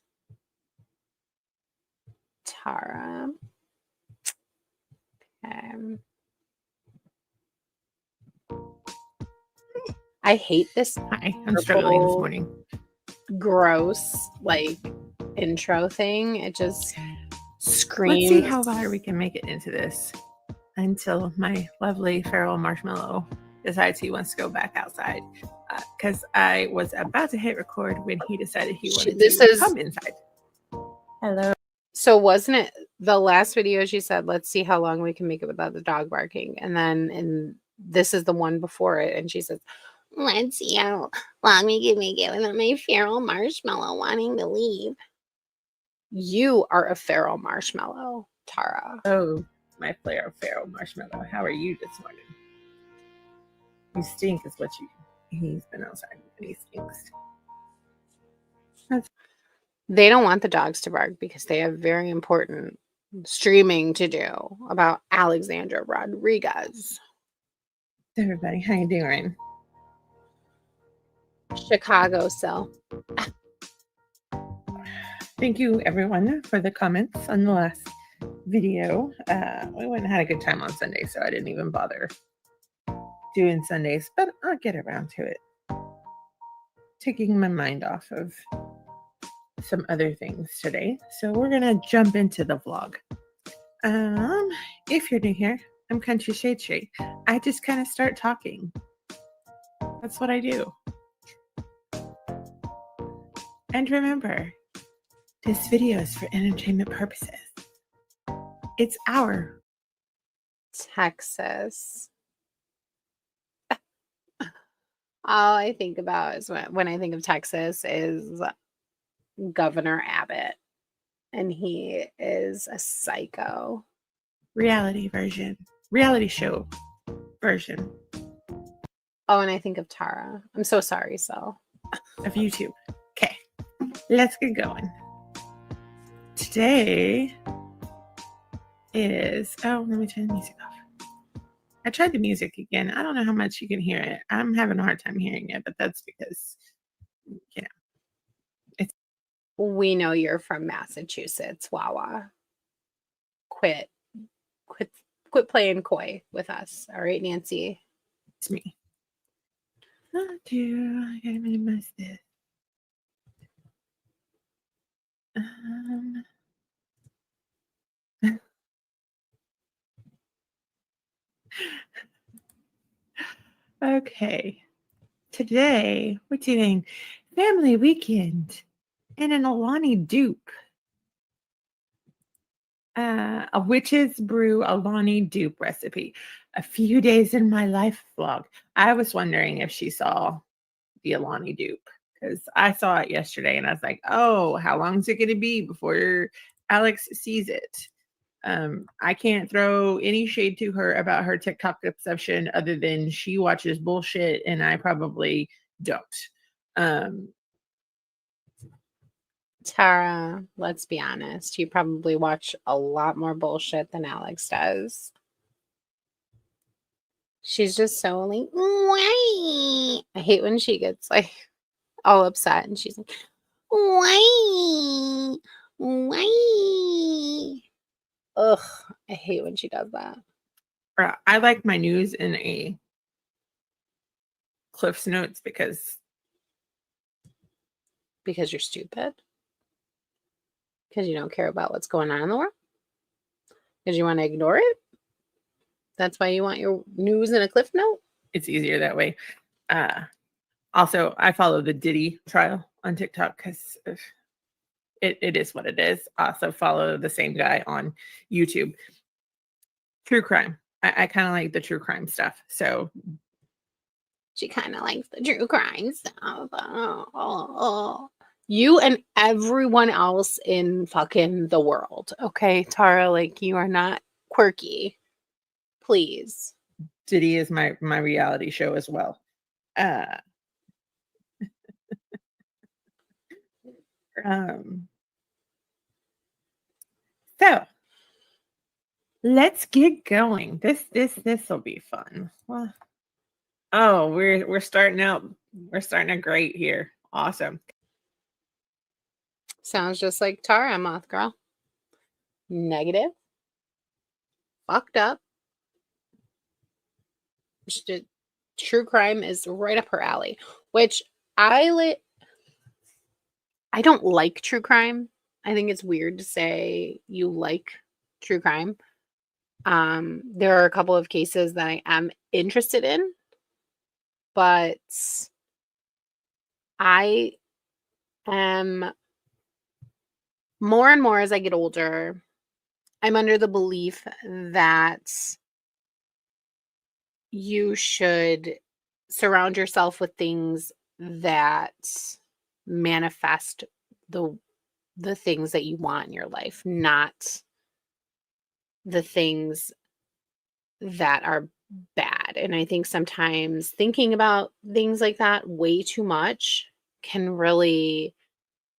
Tara. I hate this Hi, I'm struggling this purple, morning. gross, like, intro thing. It just screams. Let's see how far we can make it into this until my lovely feral marshmallow decides he wants to go back outside. Because I was about to hit record when he decided he wanted to come inside. Hello. So wasn't it the last video she said, let's see how long we can make it without the dog barking? And then this is the one before it. And she says, let's see how long we can make it without my feral marshmallow wanting to leave. You are a feral marshmallow, Tara. Oh, my feral marshmallow. How are you this morning? You stink is what you... He's been outside and he stinks. They don't want the dogs to bark because they have very important streaming to do about Alexandra Rodriguez. Everybody, how you doing? Chicago cell. Thank you, everyone, for the comments on the last video. We went and had a good time on Sunday, so I didn't even bother doing Sundays, but I'll get around to it. Taking my mind off of some other things today. So we're gonna jump into the vlog. If you're new here, I'm Country Shade Shade. I just kind of start talking. That's what I do. And remember, this video is for entertainment purposes. It's our Texas. All I think about is when I think of Texas is Governor Abbott, and he is a psycho. reality show version Oh, and I think of Tara. I'm so sorry, so. of YouTube. Okay, let's get going. Today is, let me turn the music off. I tried the music again. I don't know how much you can hear it. I'm having a hard time hearing it, but that's because, We know you're from Massachusetts, Wawa. Quit playing coy with us. All right, Nancy. it's me. I gotta minimize this. Okay. Today we're doing family weekend and an Alani dupe. A witch's brew Alani dupe recipe. A few days in my life vlog. I was wondering if she saw the Alani dupe because I saw it yesterday and I was like, oh, how long is it going to be before Alex sees it? I can't throw any shade to her about her TikTok obsession other than she watches bullshit and I probably don't. Tara, let's be honest. You probably watch a lot more bullshit than Alex does. She's just so like, why? I hate when she gets like all upset and she's like, why? Why? Ugh, I hate when she does that. I like my news in a Cliff's Notes because you're stupid. Because you don't care about what's going on in the world. Because you want to ignore it. That's why you want your news in a Cliff Note. it's easier that way. Also, I follow the Diddy trial on TikTok because it is what it is. Also follow the same guy on YouTube. True crime. I kind of like the true crime stuff. So She kind of likes the true crime stuff. Oh. You and everyone else in fucking the world. Okay, Tara, like you are not quirky. Please. Diddy is my reality show as well. So let's get going. This will be fun. Well, oh, we're starting out. We're starting out great here. Awesome. Sounds just like Tara, Moth Girl. Negative. Fucked up. True crime is right up her alley, which I don't like true crime. I think it's weird to say you like true crime. There are a couple of cases that I am interested in, but I am more and more as I get older, I'm under the belief that you should surround yourself with things that manifest the things that you want in your life, not the things that are bad. And I think sometimes thinking about things like that way too much can really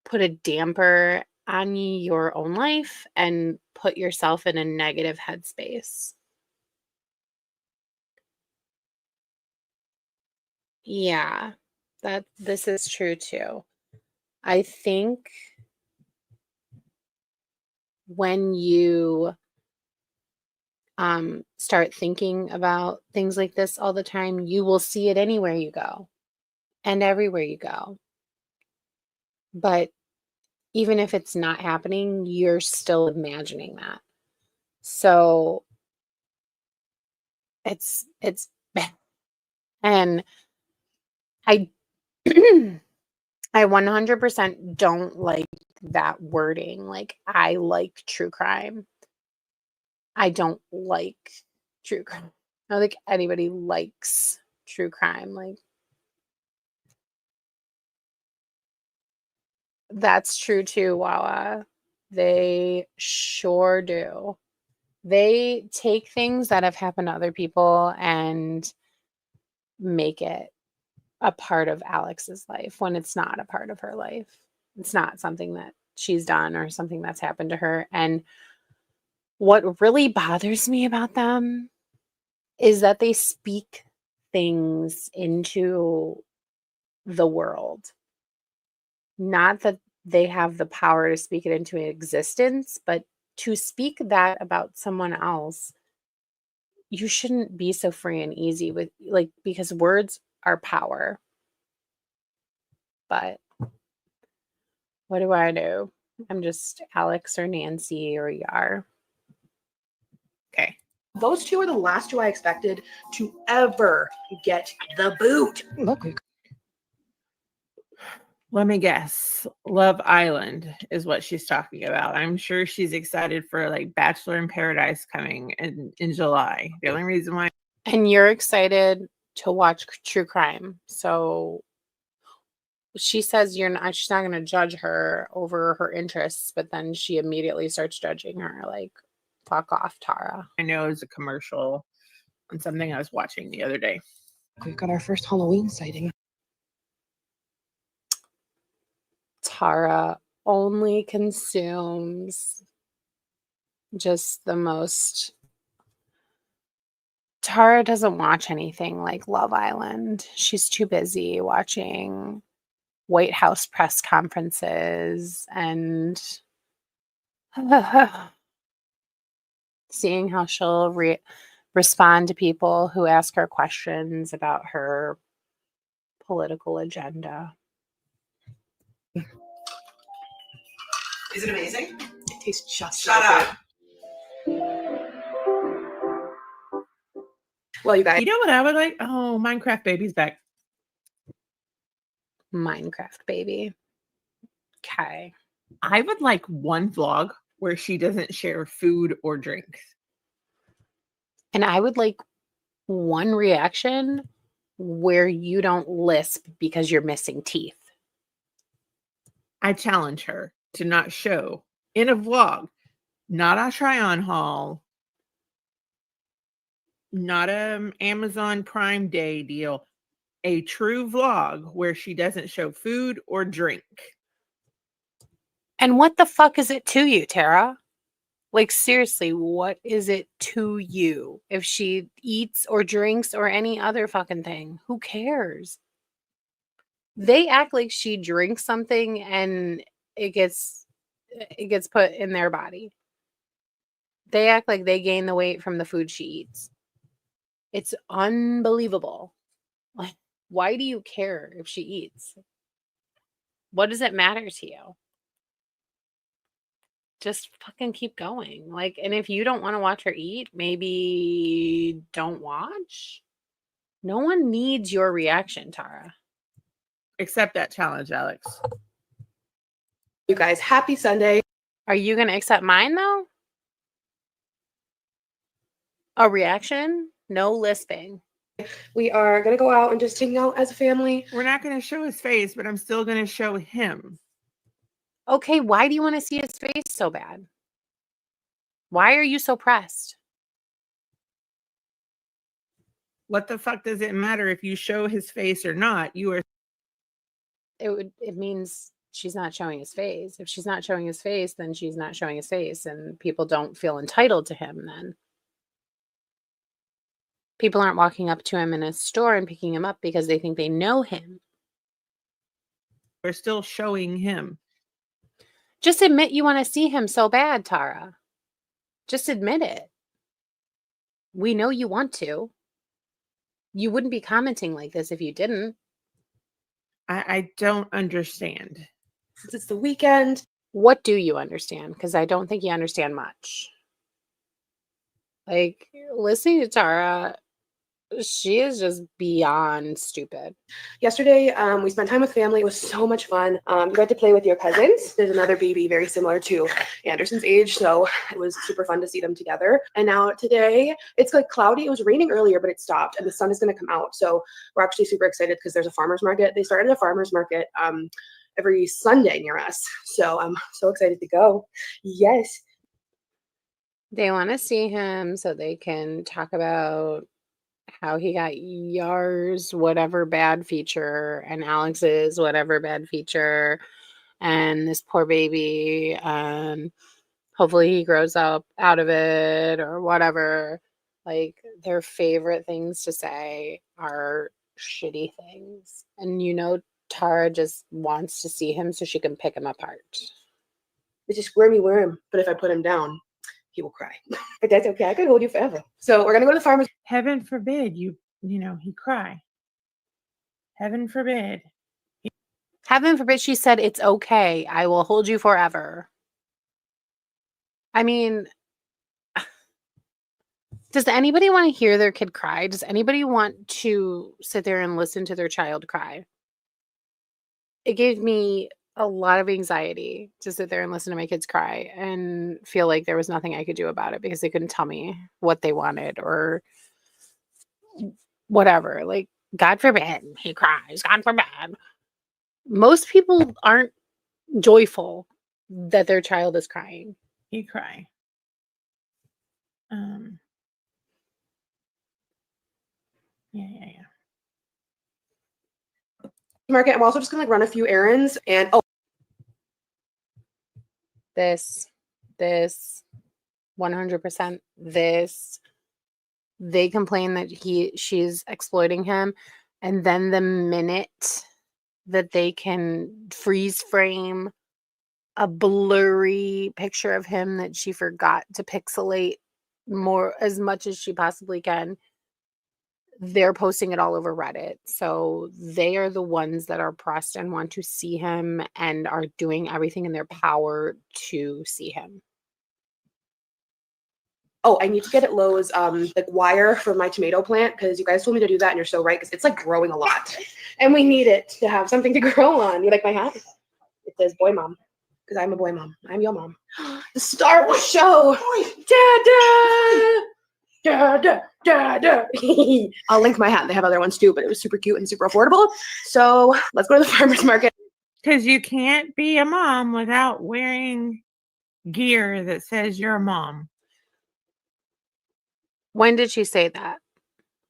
put a damper on your own life and put yourself in a negative headspace. Yeah, this is true too. I think when you start thinking about things like this all the time, you will see it anywhere you go and everywhere you go. But even if it's not happening, you're still imagining that. So it's bad. And I I 100% don't like that wording. Like, I like true crime. I don't like true crime. I don't think anybody likes true crime. Like, that's true too, Wawa. They sure do. They take things that have happened to other people and make it a part of Alex's life when it's not a part of her life. It's not something that she's done or something that's happened to her. And what really bothers me about them is that they speak things into the world. Not that they have the power to speak it into existence, but to speak that about someone else, you shouldn't be so free and easy with, like, because words are power. But what do I do? I'm just Alex or Nancy or Yar. Okay. Those two are the last two I expected to ever get the boot. Look. Let me guess. Love Island is what she's talking about. I'm sure she's excited for like Bachelor in Paradise coming in July. The only reason why. And you're excited to watch true crime. So she says she's not going to judge her over her interests, but then she immediately starts judging her. Like, fuck off, Tara. I know it's a commercial on something I was watching the other day. We've got our first Halloween sighting. Tara only consumes just the most. Tara doesn't watch anything like Love Island. She's too busy watching White House press conferences and seeing how she'll respond to people who ask her questions about her political agenda. Is it amazing? It tastes just Shut like up. it. Well, you guys. You know what I would like? Oh, Minecraft Baby's back. Minecraft baby. Okay. I would like one vlog where she doesn't share food or drinks. And I would like one reaction where you don't lisp because you're missing teeth. I challenge her to not show in a vlog, not a try-on haul, not an Amazon Prime Day deal, a true vlog where she doesn't show food or drink. And what the fuck is it to you, Tara? Like, seriously, what is it to you if she eats or drinks or any other fucking thing? Who cares? They act like she drinks something and it gets put in their body. They act like they gain the weight from the food she eats. It's unbelievable. Like, why do you care if she eats? What does it matter to you? Just fucking keep going. Like, and if you don't want to watch her eat, maybe don't watch. No one needs your reaction, Tara. Accept that challenge, Alex. You guys, happy Sunday. Are you going to accept mine, though? A reaction? No lisping. We are going to go out and just hang out as a family. We're not going to show his face, but I'm still going to show him. Okay, why do you want to see his face so bad? Why are you so pressed? What the fuck does it matter if you show his face or not? You are. It means she's not showing his face. If she's not showing his face, then she's not showing his face, and people don't feel entitled to him then. People aren't walking up to him in a store and picking him up because they think they know him. We're still showing him. Just admit you want to see him so bad, Tara. Just admit it. We know you want to. You wouldn't be commenting like this if you didn't. I don't understand. Since it's the weekend. What do you understand? Because I don't think you understand much. Like, listening to Tara, she is just beyond stupid. Yesterday, we spent time with family. It was so much fun. You got to play with your cousins. There's another baby very similar to Anderson's age, so it was super fun to see them together. And now today, it's like cloudy. It was raining earlier, but it stopped, and the sun is going to come out. So we're actually super excited because there's a farmer's market. They started a farmer's market every Sunday near us. So I'm so excited to go. Yes. They want to see him so they can talk about how he got Yar's whatever bad feature and Alex's whatever bad feature and this poor baby, and hopefully he grows up out of it or whatever. Like, their favorite things to say are shitty things. And Tara just wants to see him so she can pick him apart. It's a squirmy worm, but if I put him down, he will cry. But that's okay. I can hold you forever. So we're going to go to the farmer's. Heaven forbid he cry. Heaven forbid. Heaven forbid she said, "It's okay. I will hold you forever." I mean, does anybody want to hear their kid cry? Does anybody want to sit there and listen to their child cry? It gave me a lot of anxiety to sit there and listen to my kids cry and feel like there was nothing I could do about it because they couldn't tell me what they wanted or whatever. Like, God forbid he cries. God forbid. Most people aren't joyful that their child is crying. He cry. Yeah. Market. I'm also just gonna run a few errands and This 100% this. They complain that she's exploiting him, and then the minute that they can freeze frame a blurry picture of him that she forgot to pixelate more as much as she possibly can, they're posting it all over Reddit. So they are the ones that are pressed and want to see him and are doing everything in their power to see him. oh, I need to get at Lowe's like wire for my tomato plant because you guys told me to do that and you're so right because it's like growing a lot and we need it to have something to grow on. You like my hat? It says boy mom because I'm a boy mom. I'm your mom. The Star Wars show. Dada. Dada. I'll link my hat. They have other ones too, but it was super cute and super affordable. So let's go to the farmer's market. Because you can't be a mom without wearing gear that says you're a mom. When did she say that?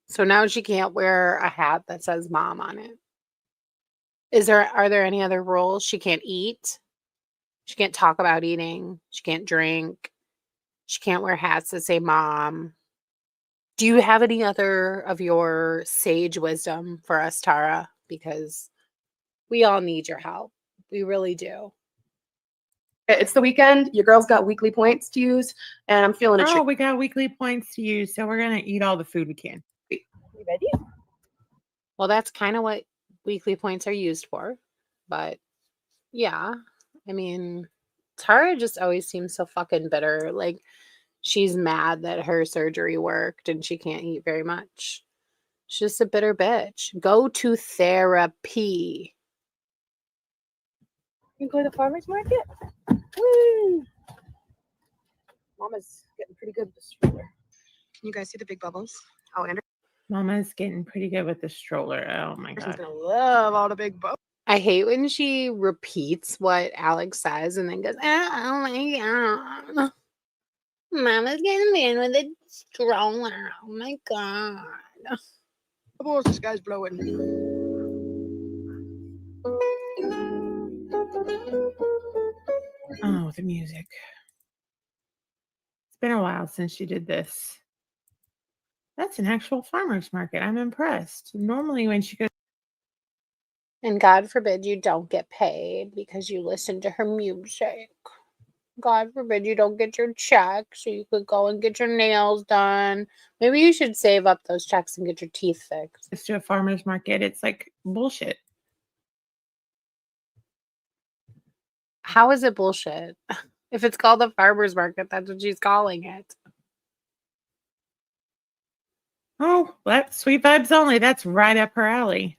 So now she can't wear a hat that says mom on it. Are there any other rules? She can't eat. She can't talk about eating. She can't drink. She can't wear hats that say mom. Do you have any other of your sage wisdom for us, Tara? Because we all need your help. We really do. It's the weekend. Your girl's got weekly points to use, and I'm feeling a treat. Oh, we got weekly points to use, so we're gonna eat all the food we can. You ready? Well, that's kind of what weekly points are used for. But yeah, I mean, Tara just always seems so fucking bitter. Like, she's mad that her surgery worked and she can't eat very much. She's just a bitter bitch. Go to therapy. You go to the farmer's market? Woo! Mama's getting pretty good with the stroller. Can you guys see the big bubbles? Oh, Mama's getting pretty good with the stroller. Oh my Anderson's god. gonna love all the big bubbles. I hate when she repeats what Alex says and then goes, "Oh my god. Mama's getting in with a stroller. Oh my god." Bubbles, this guy's blowing. Oh, the music. It's been a while since she did this. That's an actual farmer's market. I'm impressed. Normally when she goes, And God forbid you don't get paid because you listen to her music. God forbid you don't get your check so you could go and get your nails done. Maybe you should save up those checks and get your teeth fixed. It's to a farmer's market. It's like bullshit. How is it bullshit? If it's called a farmer's market, that's what she's calling it. Oh, that's sweet vibes only. That's right up her alley.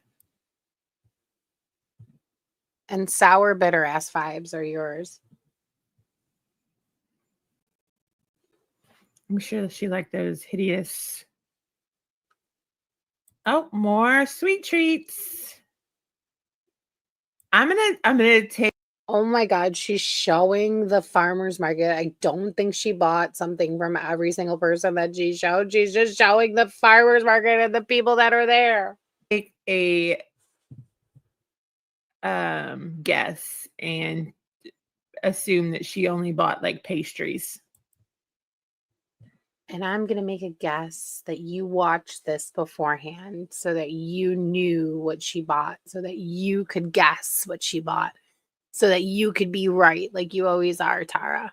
And sour, bitter ass vibes are yours. I'm sure she liked those hideous. Oh, more sweet treats. I'm gonna take. Oh my God, she's showing the farmer's market. I don't think she bought something from every single person that she showed. She's just showing the farmer's market and the people that are there. Take a guess and assume that she only bought like pastries. And I'm going to make a guess that you watched this beforehand so that you knew what she bought, so that you could guess what she bought, so that you could be right like you always are, Tara.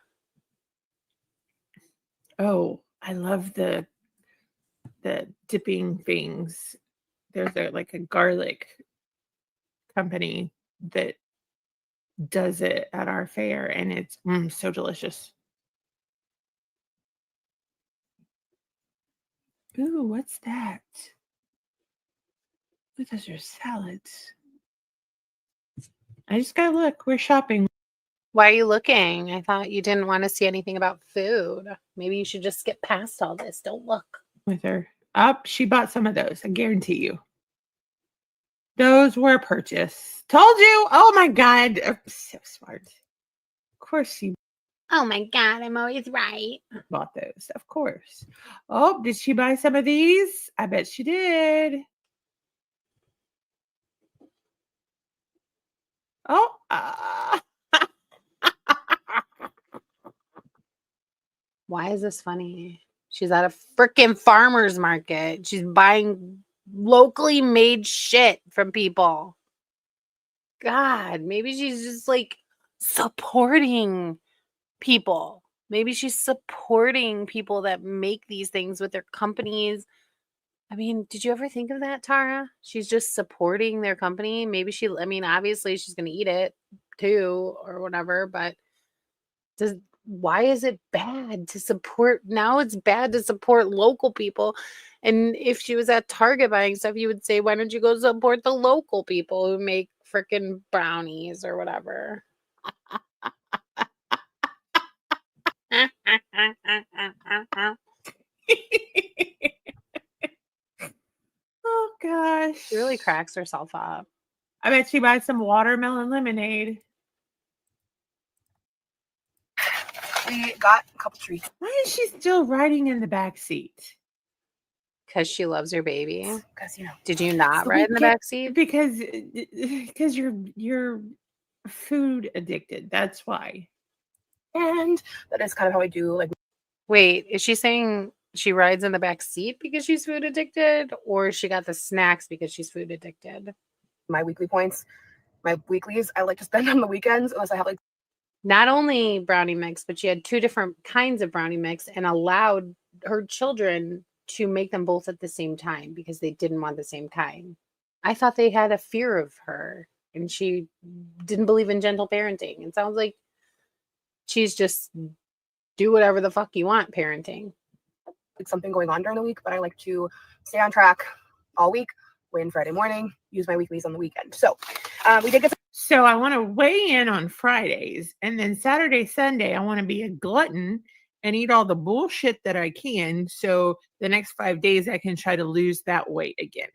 Oh, I love the dipping things. There's like a garlic company that does it at our fair, and it's so delicious. Ooh, what's that? Ooh, those are salads. I just gotta look. We're shopping Why are you looking? I thought you didn't want to see anything about food. Maybe you should just skip past all this. Don't look. with her. Up, she bought some of those. I guarantee you. Those were purchased. Told you. Oh my God. So smart. Of course she Oh my God, I'm always right. bought those. Of course. Oh, did she buy some of these? I bet she did. Oh, Why is this funny? She's at a freaking farmer's market. She's buying locally made shit from people. God, maybe she's just like supporting people. Maybe she's supporting people that make these things with their companies. I mean, did you ever think of that, Tara? She's just supporting their company. Maybe obviously she's going to eat it too or whatever, but why is it bad to support? Now it's bad to support local people. And if she was at Target buying stuff, you would say, why don't you go support the local people who make freaking brownies or whatever? oh gosh. She really cracks herself up. I bet she buys some watermelon lemonade. We got a couple treats. Why is she still riding in the back seat? Because she loves her baby. Because, Did you not So ride we in the get- back seat? Because you're food addicted. That's why. and that is kind of how I do like Wait, is she saying she rides in the back seat because she's food addicted, or she got the snacks because she's food addicted? my weekly points. My weeklies I like to spend on the weekends unless I have like Not only brownie mix, but she had two different kinds of brownie mix and allowed her children to make them both at the same time because they didn't want the same kind. I thought they had a fear of her and she didn't believe in gentle parenting. It sounds like she's just do whatever the fuck you want parenting. something going on during the week, but I like to stay on track all week, win Friday morning, use my weeklies on the weekend. So we did get So I want to weigh in on Fridays, and then Saturday, Sunday, I want to be a glutton and eat all the bullshit that I can. So the next 5 days, I can try to lose that weight again.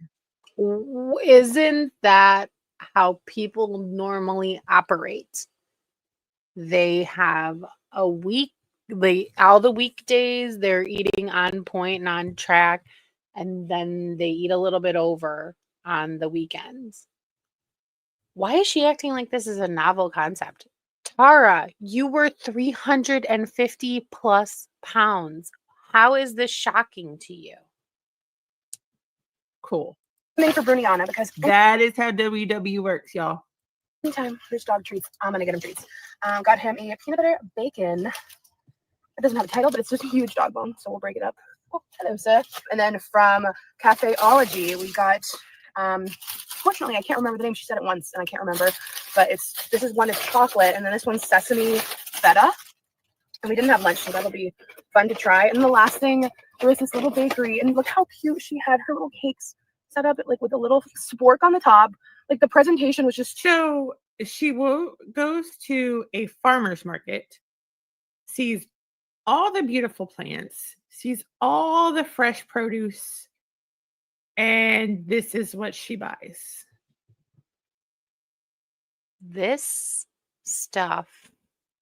Isn't that how people normally operate? They have a week, all the weekdays they're eating on point and on track, and then they eat a little bit over on the weekends. Why is she acting like this is a novel concept? Tara, you were 350 plus pounds. How is this shocking to you? Cool. something for Bruniana because That is how WW works, y'all. Anytime there's dog treats, I'm gonna get him treats. Got him a peanut butter bacon. It doesn't have a title, but it's just a huge dog bone, so we'll break it up. Oh, hello, sir. And then from Cafeology, we got, fortunately, I can't remember the name. She said it once, and I can't remember. But this is one is chocolate, and then this one's sesame feta. And we didn't have lunch, so that'll be fun to try. And the last thing, there was this little bakery, and look how cute she had her little cakes set up, like with a little spork on the top. Like the presentation was just So she goes to a farmer's market, sees all the beautiful plants, sees all the fresh produce, and this is what she buys. This stuff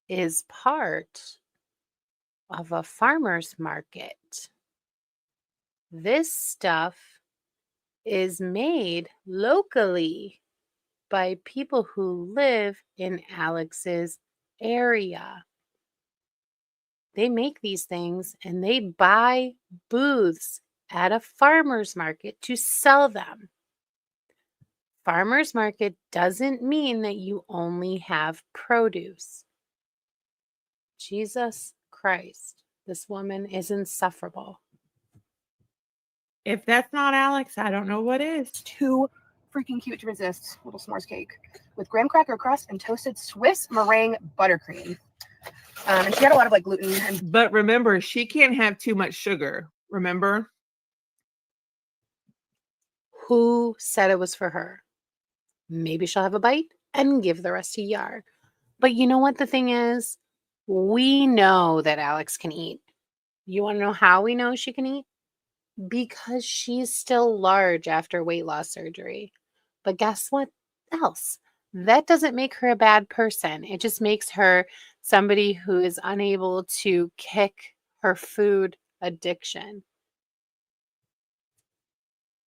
is part of a farmer's market. This stuff is made locally by people who live in Alex's area. They make these things and they buy booths at a farmer's market to sell them. Farmer's market doesn't mean that you only have produce. Jesus Christ, this woman is insufferable. If that's not Alex, I don't know what is. too freaking cute to resist. Little s'mores cake with graham cracker crust and toasted Swiss meringue buttercream. And she had a lot of like gluten and But remember, she can't have too much sugar. Remember? Who said it was for her? Maybe she'll have a bite and give the rest to Yar. But you know what the thing is? We know that Alex can eat. You want to know how we know she can eat? Because she's still large after weight loss surgery. But guess what else? That doesn't make her a bad person. It just makes her somebody who is unable to kick her food addiction.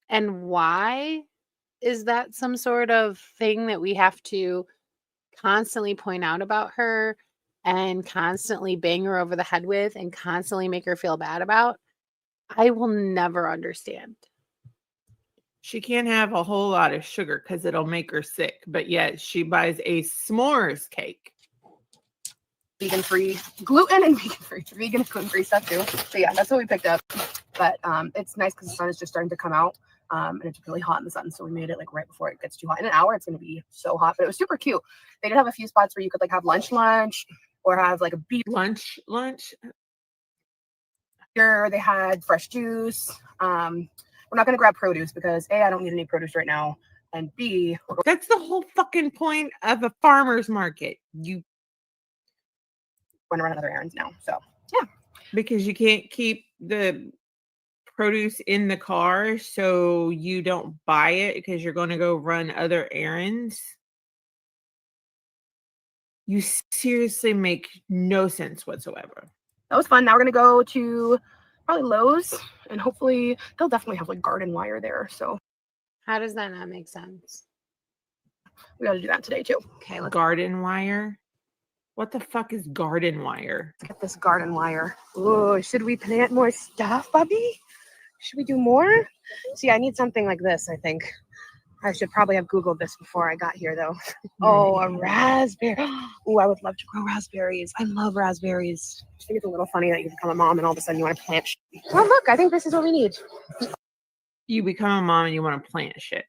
And why is that some sort of thing that we have to constantly point out about her and constantly bang her over the head with and constantly make her feel bad about? I will never understand. She can't have a whole lot of sugar because it'll make her sick. But yet she buys a s'mores cake. vegan-free, gluten and vegan-free, vegan and gluten-free stuff too. So yeah, that's what we picked up. But it's nice because the sun is just starting to come out. And it's really hot in the sun, so we made it like right before it gets too hot. In an hour, it's going to be so hot, but it was super cute. They did have a few spots where you could like have lunch, or have like a beef Lunch. Here they had fresh juice. We're not going to grab produce because A, I don't need any produce right now, and B, That's the whole fucking point of a farmer's market. You going to run other errands now. So because you can't keep the produce in the car, so you don't buy it because you're going to go run other errands. You seriously make no sense whatsoever. that was fun. Now we're going to go to probably Lowe's, and hopefully they'll definitely have like garden wire there. So How does that not make sense? we got to do that today too. Okay, let's Garden wire? What the fuck is garden wire? get this garden wire. Ooh, should we plant more stuff, Bubby? Should we do more? See, I need something like this, I think. I should probably have Googled this before I got here, though. Oh, a raspberry. Oh, I would love to grow raspberries. I love raspberries. I think it's a little funny that you become a mom and all of a sudden you want to plant shit. Oh, look, I think this is what we need. You become a mom and you want to plant shit.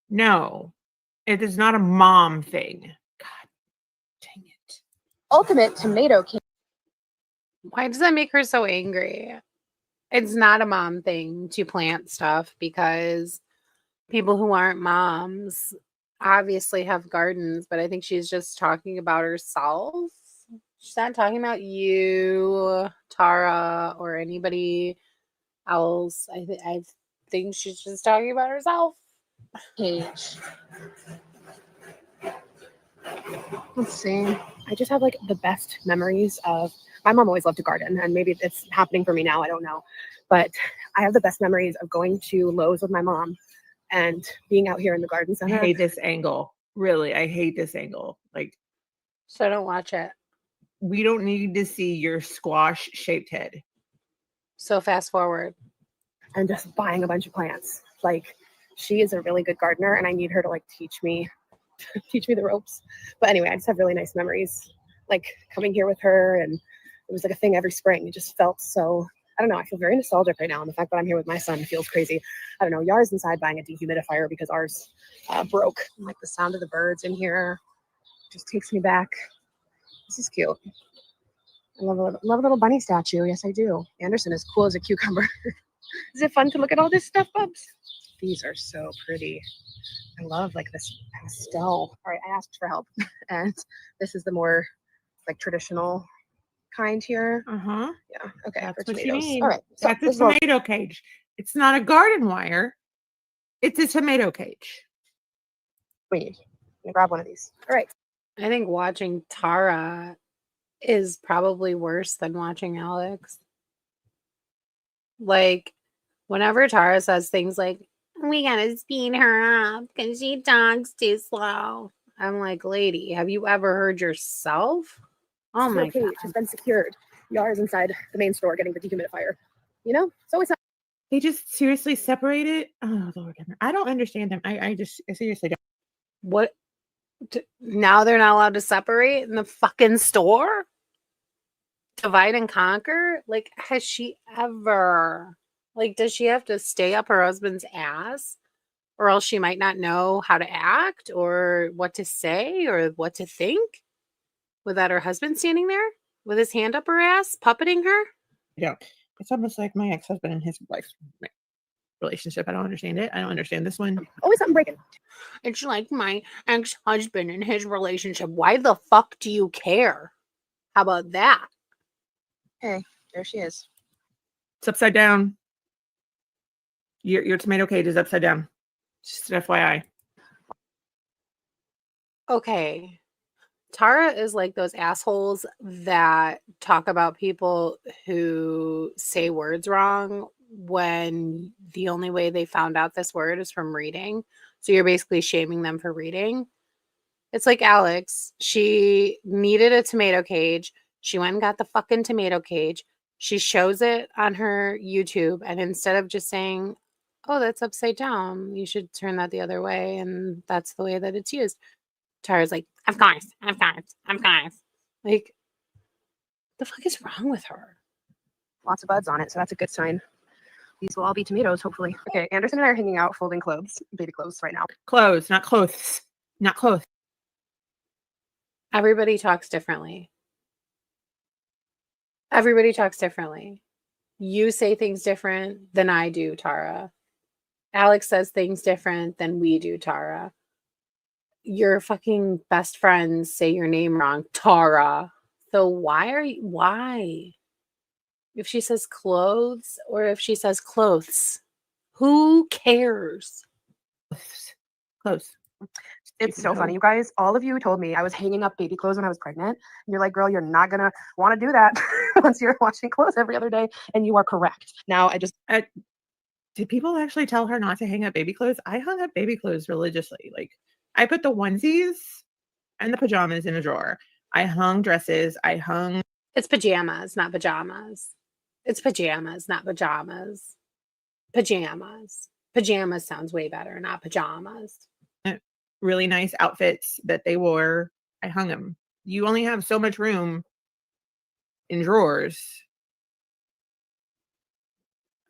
No, it is not a mom thing. God dang it. Ultimate tomato can. Why does that make her so angry? It's not a mom thing to plant stuff because people who aren't moms obviously have gardens, but I think she's just talking about herself. She's not talking about you, Tara, or anybody else. I think she's just talking about herself. Page. Let's see. I just have like the best memories of my mom always loved to garden, and maybe it's happening for me now. I don't know. But I have the best memories of going to Lowe's with my mom and being out here in the garden I center. hate this angle. Really, I hate this angle. Like, So don't watch it. we don't need to see your squash shaped head. So fast forward. And just buying a bunch of plants. Like, she is a really good gardener, and I need her to like teach me the ropes. But anyway, I just have really nice memories, like coming here with her, and it was like a thing every spring. It just felt so, I don't know, I feel very nostalgic right now, and the fact that I'm here with my son feels crazy. I don't know, Yar's inside buying a dehumidifier because ours broke. And, like the sound of the birds in here just takes me back. This is cute. I love a little bunny statue. Yes, I do. Anderson is cool as a cucumber. Is it fun to look at all this stuff, Bubs? These are so pretty. I love like this pastel. All right, I asked for help, and this is the more like traditional kind here. Uh-huh. Yeah. Okay. That's for what you tomatoes. mean. All right. So That's a this is all- tomato cage. It's not a garden wire. It's a tomato cage. Wait, I'm gonna grab one of these. All right. I think watching Tara is probably worse than watching Alex. Like, whenever Tara says things like, we gotta speed her up because she talks too slow. I'm like, lady, have you ever heard yourself? Oh This my little cage has been secured. Yar is inside the main store getting the dehumidifier. You know, so it's not. They just seriously separate it. Oh Lord, I don't understand them. I seriously don't. What? Now they're not allowed to separate in the fucking store? Divide and conquer? Like, has she ever? Like, does she have to stay up her husband's ass? Or else she might not know how to act or what to say or what to think without her husband standing there with his hand up her ass, puppeting her? Yeah, it's almost like my ex-husband and his wife relationship. I don't understand it. I don't understand this one. Always something breaking. It's like my ex-husband and his relationship. Why the fuck do you care? How about that? Hey, there she is. It's upside down. Your tomato cage is upside down. Just an FYI. Okay. Tara is like those assholes that talk about people who say words wrong when the only way they found out this word is from reading. So you're basically shaming them for reading. It's like Alex. She needed a tomato cage. She went and got the fucking tomato cage. She shows it on her YouTube. And instead of just saying, oh, that's upside down, you should turn that the other way. And that's the way that it's used. Tara's like, of course. Like, the fuck is wrong with her? Lots of buds on it, so that's a good sign. These will all be tomatoes, hopefully. Okay, Anderson and I are hanging out folding clothes, baby clothes right now. Clothes, not clothes. Not clothes. Everybody talks differently. Everybody talks differently. You say things different than I do, Tara. Alex says things different than we do, Tara. Your fucking best friends say your name wrong, Tara. So why? If she says clothes or if she says clothes, who cares? Clothes. It's so funny, you guys. All of you told me I was hanging up baby clothes when I was pregnant. And you're like, girl, you're not going to want to do that once you're washing clothes every other day. And you are correct. Now, Did people actually tell her not to hang up baby clothes? I hung up baby clothes religiously. Like, I put the onesies and the pajamas in a drawer. I hung dresses. It's pajamas, not pajamas. It's pajamas, not pajamas. Pajamas. Pajamas sounds way better, not pajamas. really nice outfits that they wore. I hung them. You only have so much room in drawers.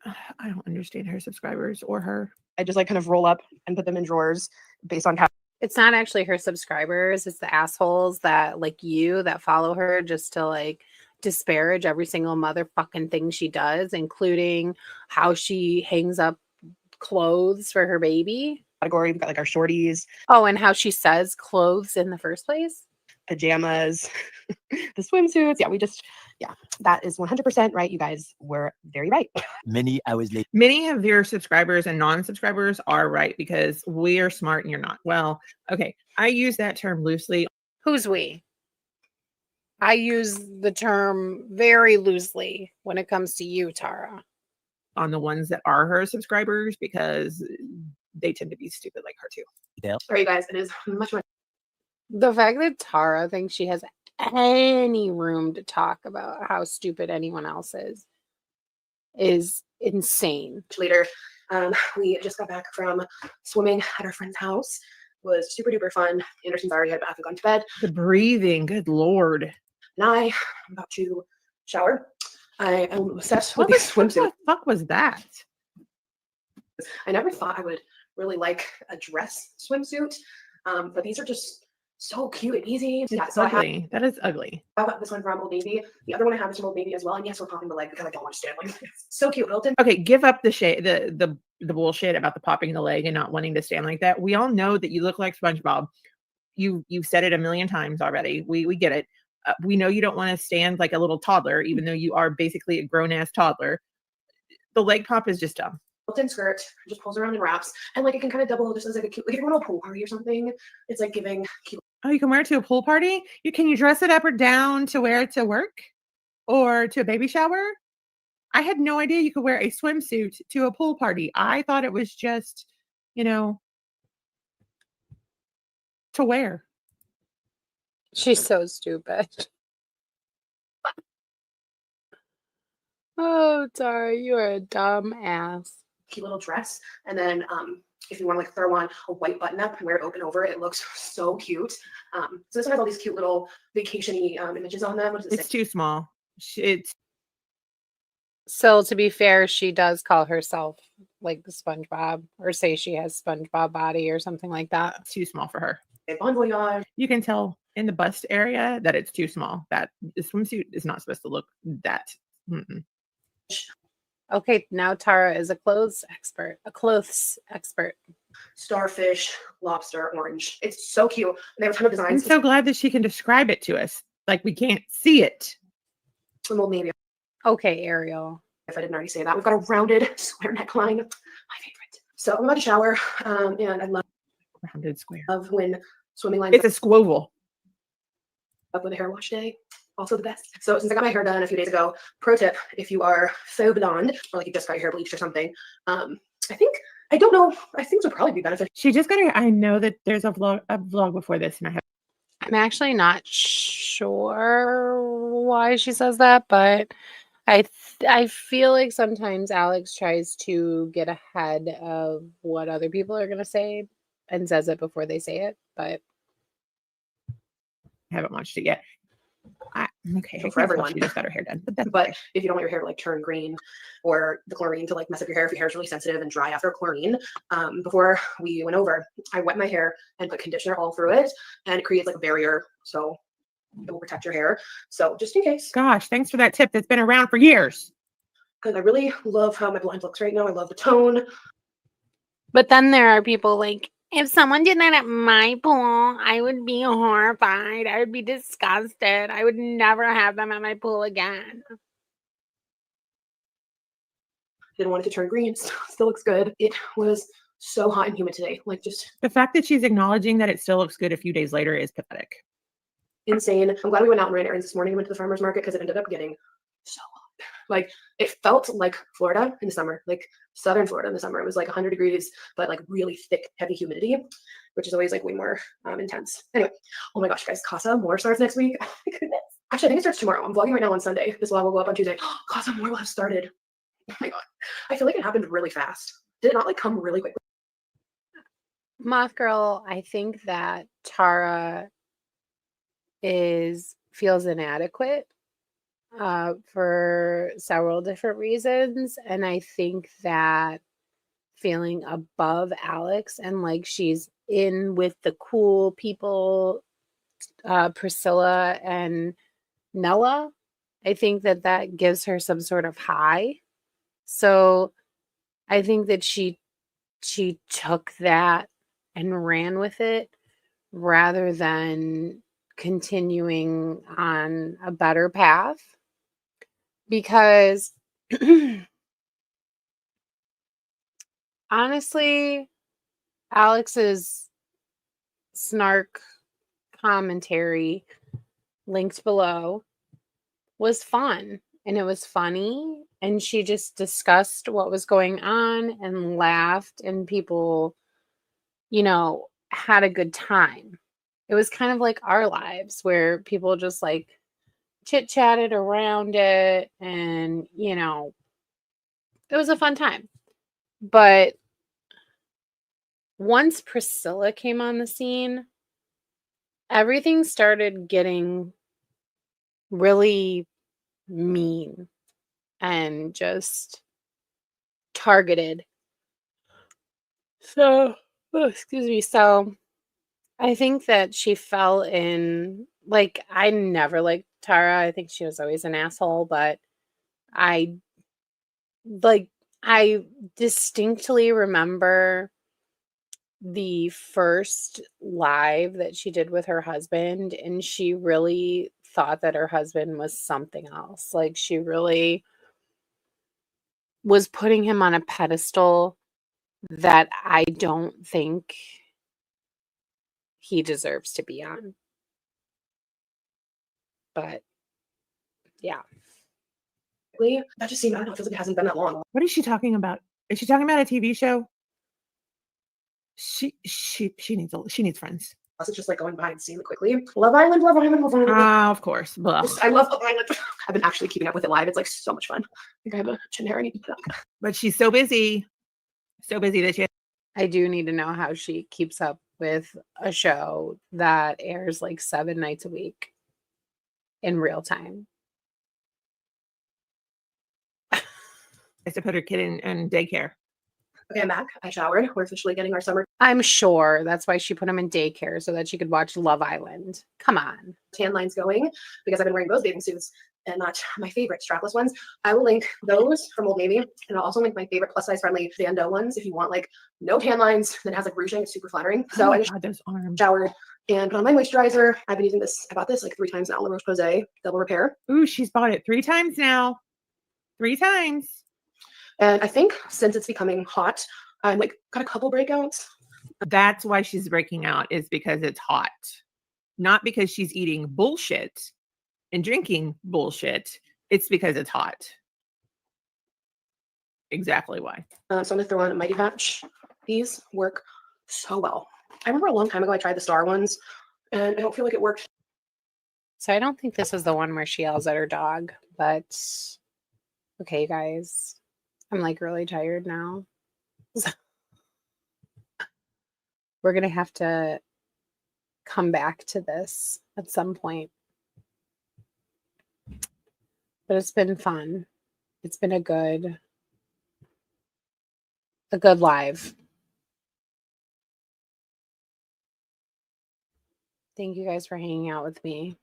I don't understand her subscribers or her. I just like kind of roll up and put them in drawers based on how. It's not actually her subscribers. It's the assholes that like you that follow her just to like disparage every single motherfucking thing she does, including how she hangs up clothes for her baby. Category. We've got like our shorties. Oh, and how she says clothes in the first place. Pajamas, the swimsuits. Yeah, that is 100% right. You guys were very right. Many hours later. Many of your subscribers and non-subscribers are right because we are smart and you're not. Well, okay. I use that term loosely. Who's we? I use the term very loosely when it comes to you, Tara. On the ones that are her subscribers because they tend to be stupid like her too. Sorry, you guys. It is much. The fact that Tara thinks she has any room to talk about how stupid anyone else is insane. Later. We just got back from swimming at our friend's house. It was super duper fun. Anderson's already had a bath and gone to bed. The breathing, good Lord. And I'm about to shower. I am obsessed with What these swimsuits. the fuck was that? I never thought I would really like a dress swimsuit, but these are just so cute and easy. It's Yeah, so ugly. That is ugly. I have this one from Old Navy. The other one I have is from Old Navy as well. And yes, we're popping the leg because I don't want to stand like this. So cute, Wilton. Okay, give up the shade, the bullshit about the popping the leg and not wanting to stand like that. We all know that you look like SpongeBob. You've said it a million times already. We get it. We know you don't want to stand like a little toddler, even though you are basically a grown ass toddler. The leg pop is just dumb. Built-in skirt just pulls around and wraps, and like it can kind of double just as like a cute, like if you're going to a pool party or something, it's like giving cute. Oh, you can wear it to a pool party? Can you dress it up or down to wear it to work or to a baby shower? I had no idea you could wear a swimsuit to a pool party. I thought it was just, to wear. She's so stupid. Oh, Tara, you are a dumb ass. Cute little dress, and then if you want to like throw on a white button up and wear it open over, it looks so cute. So this one has all these cute little vacation-y images on them. What does it It's say? too small. It's So to be fair, she does call herself like the SpongeBob, or say she has SpongeBob body or something like that. too small for her. Bon voyage. You can tell in the bust area that it's too small. That the swimsuit is not supposed to look that. Mm-mm. Okay, now Tara is a clothes expert. Starfish, lobster, orange. It's so cute. And they have a ton of I'm designs. so glad that she can describe it to us. Like we can't see it. Well, maybe Okay, Ariel. if I didn't already say that. We've got a rounded square neckline, my favorite. So I'm about to shower, and I Rounded square. love when swimming lines It's a squoval. up with a hair wash day. Also the best. So since I got my hair done a few days ago, pro tip, if you are faux blonde or like you just got your hair bleached or something, I don't know, I think this would probably be beneficial. She just got her. I know that there's a vlog before this, and I have. I'm actually not sure why she says that, but I feel like sometimes Alex tries to get ahead of what other people are going to say and says it before they say it, but Haven't watched it yet. Okay, So I for can't tell everyone. she just got her hair done. But that's But okay. if you don't want your hair to like turn green or the chlorine to like mess up your hair, if your hair is really sensitive and dry after chlorine, before we went over, I wet my hair and put conditioner all through it, and it creates like a barrier, so it will protect your hair. So just in case, Gosh, thanks for that tip that's been around for years. because I really love how my blonde looks right now. I love the tone. but then there are people like, if someone did that at my pool, I would be horrified. I would be disgusted. I would never have them at my pool again. Didn't want it to turn green. Still looks good. It was so hot and humid today. Like just The fact that she's acknowledging that it still looks good a few days later is pathetic. insane. I'm glad we went out and ran errands this morning and went to the farmer's market because it ended up getting so hot. Like it felt like Florida in the summer, like southern Florida in the summer. It was like 100 degrees, but like really thick, heavy humidity, which is always like way more intense. Anyway, oh my gosh, guys, Casa More starts next week. Oh my goodness. Actually, I think it starts tomorrow. I'm vlogging right now on Sunday. This vlog will go up on Tuesday. Casa More will have started. Oh my god. I feel like it happened really fast. Did it not like come really quickly? Moth Girl, I think that Tara feels inadequate for several different reasons, and I think that feeling above Alex and like she's in with the cool people, Priscilla and Nella, I think that gives her some sort of high. So I think that she took that and ran with it rather than continuing on a better path, because honestly, Alex's snark commentary linked below was fun and it was funny, and she just discussed what was going on and laughed, and people, had a good time. It was kind of like our lives where people just like chit chatted around it, and it was a fun time. But once Priscilla came on the scene, everything started getting really mean and just targeted. So, oh, excuse me. So, I think that she fell in, like, I never liked Tara. I think she was always an asshole, but I like, I distinctly remember the first live that she did with her husband, and she really thought that her husband was something else. Like, she really was putting him on a pedestal that I don't think he deserves to be on. But yeah. That just seemed, I don't know, it feels like it hasn't been that long. What is she talking about? Is she talking about a TV show? She needs friends. Plus, it's just like going by and seeing it quickly. Love Island, Love Island, Love Island. Of course. Blah. I love Love Island. I've been actually keeping up with it live. It's like so much fun. I think I have a chin hair I need to put up. But she's so busy that she. I do need to know how she keeps up with a show that airs like 7 nights a week in real time. Has to put her kid in daycare. Okay, I'm back. I showered. We're officially getting our summer I'm sure that's why she put him in daycare so that she could watch Love Island. Come on. tan lines going because I've been wearing those bathing suits and not my favorite strapless ones. I will link those from Old Navy, and I'll also link my favorite plus size friendly Bandeau ones if you want like no tan lines that has like ruching. It's super flattering. So Oh I my just God, those arms. showered and put on my moisturizer. I've been using this. I bought this like 3 times now. La Roche Posay Double Repair. Ooh, she's bought it 3 times now. 3 times. And I think since it's becoming hot, I'm like got a couple breakouts. That's why she's breaking out, is because it's hot. Not because she's eating bullshit and drinking bullshit. It's because it's hot. Exactly why. So I'm gonna throw on a Mighty Patch. These work so well. I remember a long time ago I tried the star ones and I don't feel like it worked. So I don't think this is the one where she yells at her dog, but okay, guys. I'm like really tired now. We're going to have to come back to this at some point. But it's been fun. It's been a good live. Thank you guys for hanging out with me.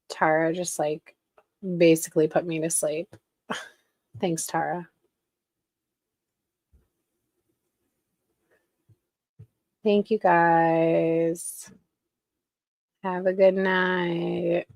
Tara just like basically put me to sleep. Thanks, Tara. Thank you guys. Have a good night.